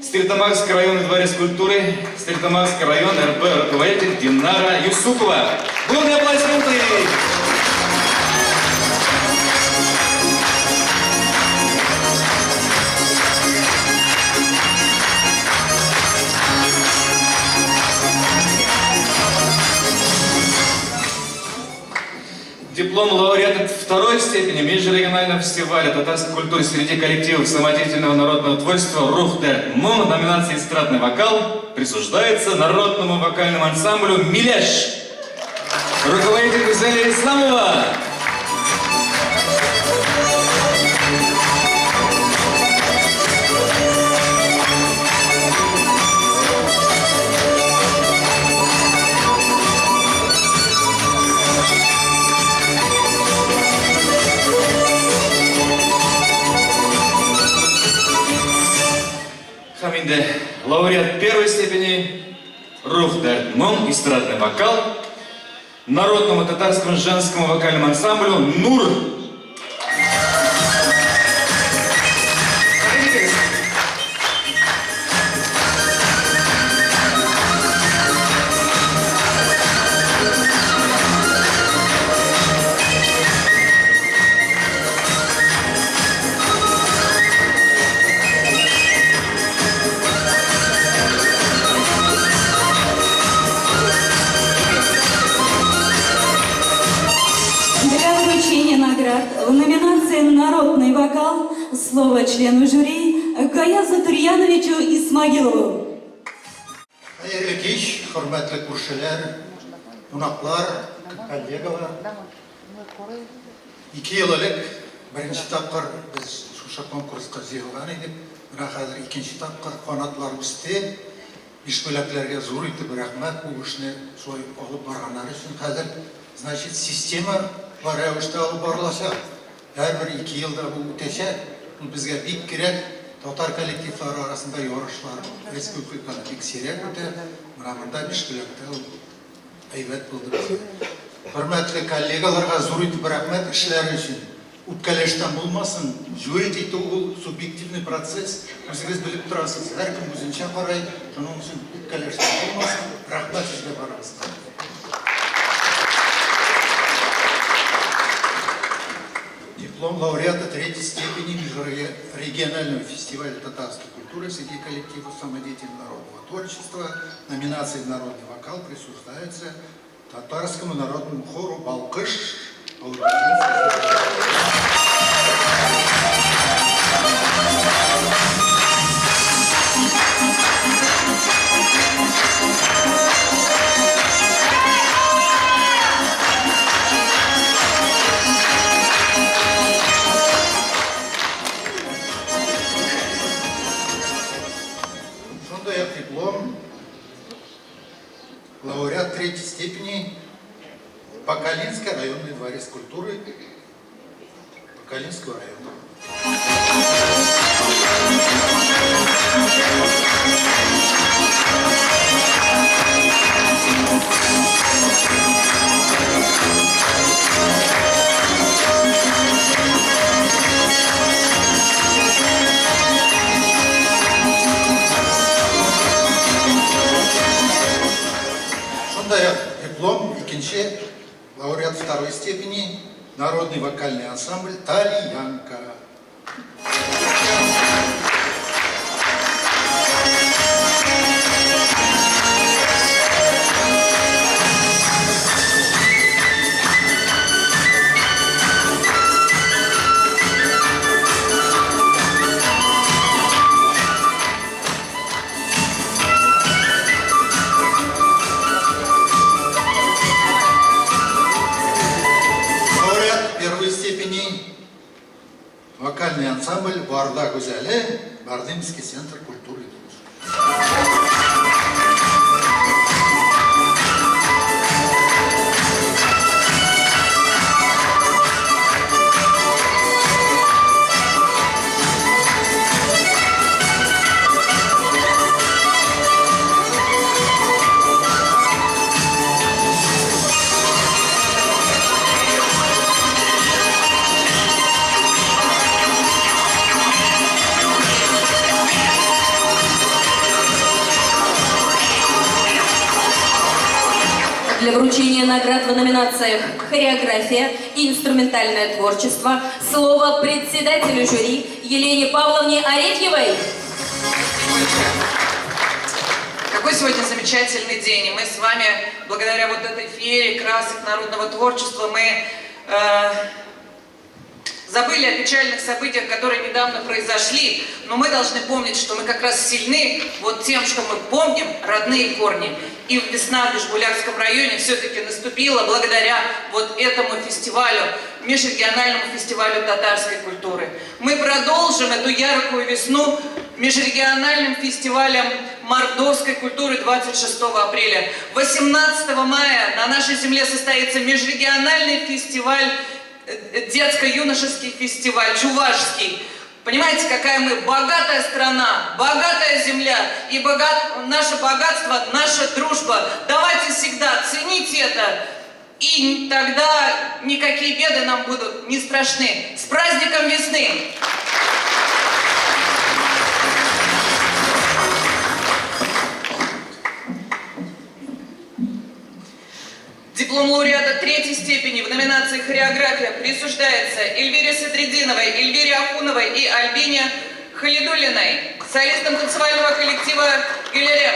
Стерлитамакский районный дворец культуры, Стерлитамакский район, РБ, руководитель Динара Юсупова. Бурные аплодисменты! Диплом лауреата второй степени межрегионального фестиваля татарской культуры среди коллективов самодеятельного народного творчества «Рух-дар-Мун» в номинации «Эстрадный вокал» присуждается народному вокальному ансамблю «Миляш». Руководитель Гузеля Исламова. Энде лауреат первой степени Рух Дәрт Мом, эстрадный вокал, народному татарскому женскому вокальному ансамблю «Нур».
В номинации «Народный вокал» слово члену жюри Гаязу Турьяновичу Исмагилову.
Хәерле кич, хөрмәтле күршеләр, кунаклар, коллегалар. 2 ел элек беренче тапкыр без шушы конкурска җыелган идек. Менә хәзер икенче тапкыр канатлар үсте. Бишбүләкләргә зур итеп рәхмәт бу эшне шулай алып барганнар өчен. Хәзер, значит, система бар рәвештә алып барылачак. Һәрбер 2 елда бу үтәчәк. Безгә бик кирәк. Татар коллективлары арасында ярышлар республикада бик сирәк үтә. Менә монда Бишбүләктә ул әйбәт булды. Хөрмәтле коллегаларга зур итеп рәхмәт эшләре өчен. Үпкәләштән булмасын. Жюри итү ул субъективный процесс. Үзегез белеп торасыз. Һәркем үзенчә карый. Шуның өчен үпкәләштән булмасын. Рәхмәт сезгә барыгызга. Диплом лауреата 3-й степени межрегионального фестиваля татарской культуры среди коллективов самодеятельного народного творчества. Номинация «Народный вокал» присуждается татарскому народному хору «Балкыш». Диплом лауреат 3-й степени Покалинской районный дворец культуры Покалинского района. Диплом икенче лауреат 2-й степени народный вокальный ансамбль «Тальянка». Вокальный ансамбль «Барда Гузеле», Бардымский центр культуры и дружбы.
Для вручения наград в номинациях «Хореография» и «Инструментальное творчество» слово председателю жюри Елене Павловне Арефьевой.
Какой сегодня замечательный день. И мы с вами, благодаря вот этой феерии красок народного творчества, мы забыли о печальных событиях, которые недавно произошли, но мы должны помнить, что мы как раз сильны вот тем, что мы помним родные корни. И весна в Бишбулякском районе все-таки наступила благодаря вот этому фестивалю, межрегиональному фестивалю татарской культуры. Мы продолжим эту яркую весну межрегиональным фестивалем мордовской культуры 26 апреля. 18 мая на нашей земле состоится межрегиональный фестиваль, детско-юношеский фестиваль, чувашский. Понимаете, какая мы богатая страна, богатая земля, и наше богатство, наша дружба. Давайте всегда ценить это, и тогда никакие беды нам будут не страшны. С праздником весны! Диплом лауреата третьей степени в номинации «Хореография» присуждается Эльвире Садридиновой, Эльвире Ахуновой и Альбине Халидуллиной, солистам танцевального коллектива «Гюлерем».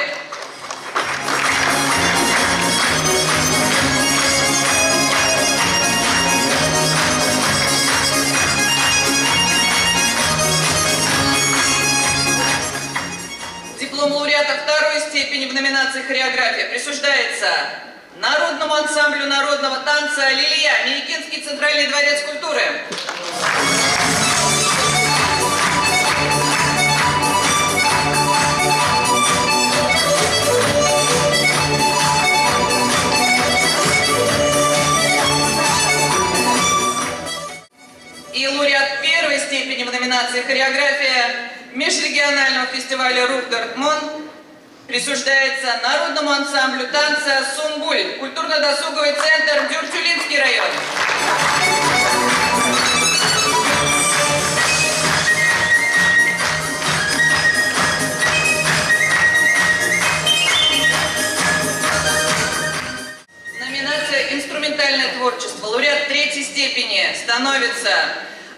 Диплом лауреата второй степени в номинации «Хореография» присуждается Народному ансамблю народного танца «Лилия», Миякинский центральный дворец культуры. И лауреат первой степени в номинации «Хореография» межрегионального фестиваля «Рух Дартмун» присуждается Народному ансамблю танца «Сумбуль», культурно-досуговый центр Дюртюлинский район. Номинация «Инструментальное творчество». Лауреат третьей степени становится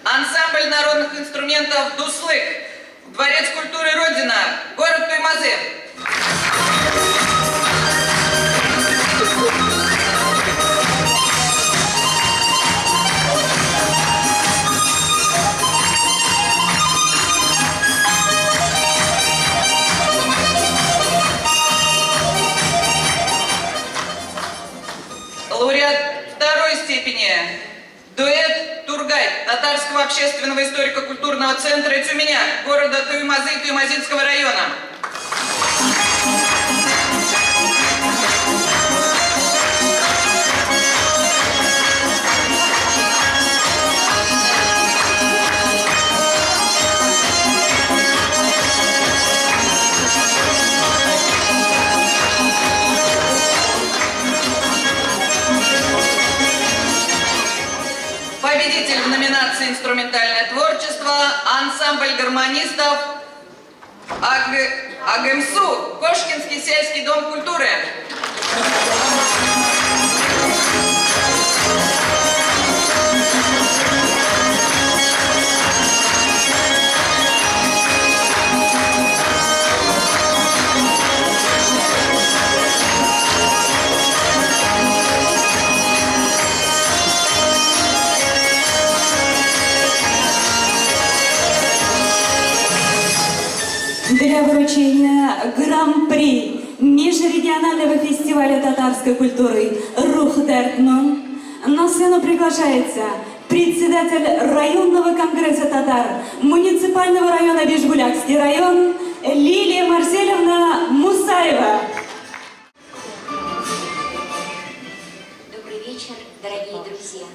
ансамбль народных инструментов «Дуслык», Дворец культуры Родина, город Туймазы. Лауреат второй степени дуэт «Тургай» Татарского общественного историко-культурного центра Тюменя, города Туймазы, Туймазинского района. Победитель в номинации «Инструментальное творчество» ансамбль гармонистов АГМСУ, Кошкинский сельский дом культуры.
Для вручения Гран-при межрегионального фестиваля татарской культуры «Рух Дартмун» на сцену приглашается председатель районного конгресса татар муниципального района Бишбулякский район Лилия Марселевна Мусаева.
Добрый вечер, дорогие друзья.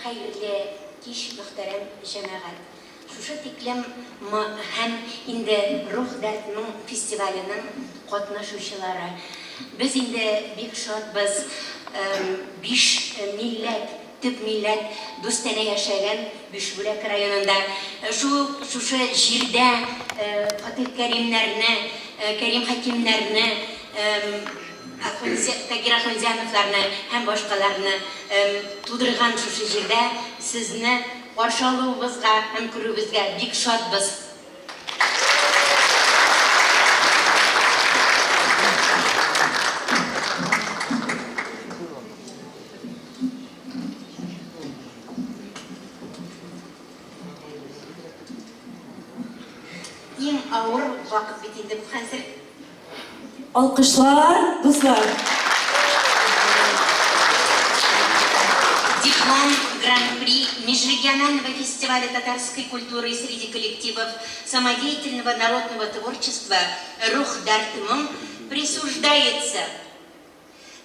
Хайрле киш мөхтәрәм җәмәгать. Шушы тиклем һәм инде Рух Дартмун фестиваленең катнашучылары. Без инде бик шатбыз. 5 милләт, төп милләт дустана яшәгән Бишбүләк районында. Шушы җирдә Фатих Кәримнәрне, Кәрим Хәкимнәрне, Тагир Ахмедзяновларны һәм башкаларны тудырган шушы җирдә сезне каршы алуыбызга һәм күрүебезгә бик шатбыз. Иң авыр вакыт бит инде бу хәзер.
Алкышлар, дуслар.
Диплом Гран-при межрегионального фестиваля татарской культуры среди коллективов самодеятельного народного творчества «Рух Дартмун» присуждается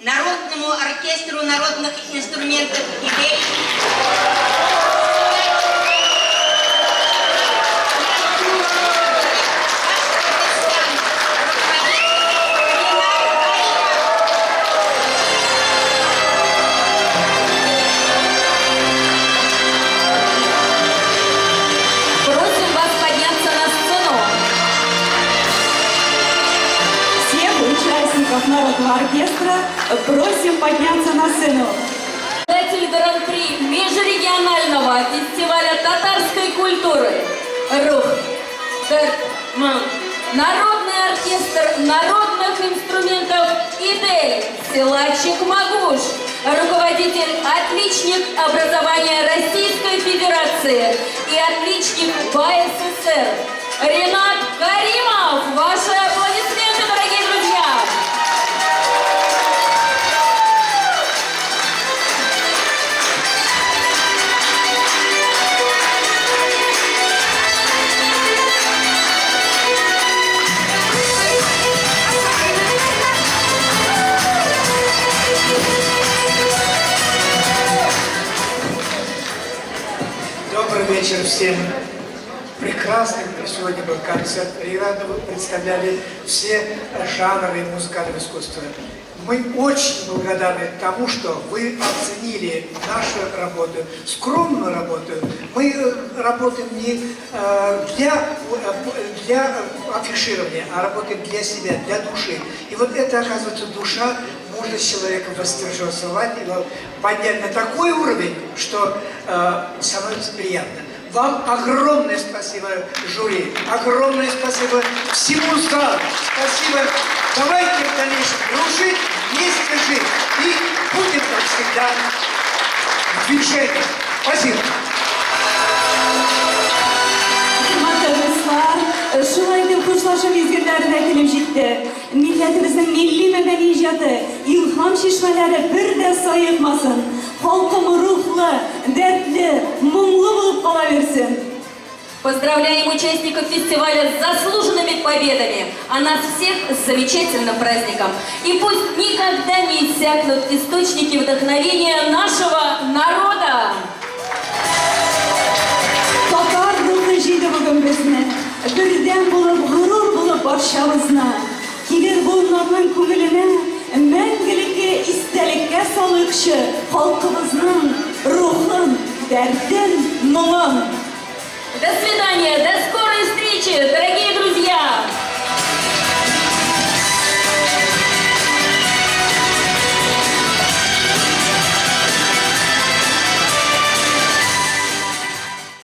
Народному оркестру народных инструментов и песен
народного оркестра просим подняться на сцену.
Победитель Гран-при межрегионального фестиваля татарской культуры «Рух Дертман». Народный оркестр народных инструментов «Идель», силачик Магуш, руководитель, отличник образования Российской Федерации и отличник БССР Ренат Каримов. Ваши аплодисменты, дорогие друзья!
Добрый вечер всем. Прекрасный сегодня был концерт. И рано вы представляли все жанры музыкального искусства. Мы очень благодарны тому, что вы оценили нашу работу, скромную работу. Мы работаем не для афиширования, а работаем для себя, для души. И вот это, оказывается, душа может человека восторжествовать и поднять на такой уровень, что становится приятно. Вам огромное спасибо, жюри, огромное спасибо всему залу. Спасибо. Давайте в дальнейшем дружить, вместе жить. И будем, как всегда, в движении. Спасибо.
Şulay deb xo'shlashuv mezgillarida kelib jetdi. Millatimizning milliy madaniy ijodi, ilhom chishmalari birda soyiqmasin. Xalqim ruhli, dardli, mungli bo'lib qolaversin.
Поздравляем участников фестиваля с заслуженными победами, а нас всех с замечательным праздником. И пусть никогда не иссякнут источники вдохновения нашего народа.
Tatar ruhi jiydi bugun bizni. Birdan bo'lib g'urur bo'lib barchamizni. Kelir bo'lmagan ko'ngilini mangilikka istalikka soluvchi xalqimizning ruhin, dardin, mung'in.
До свидания, до скорой встречи, дорогие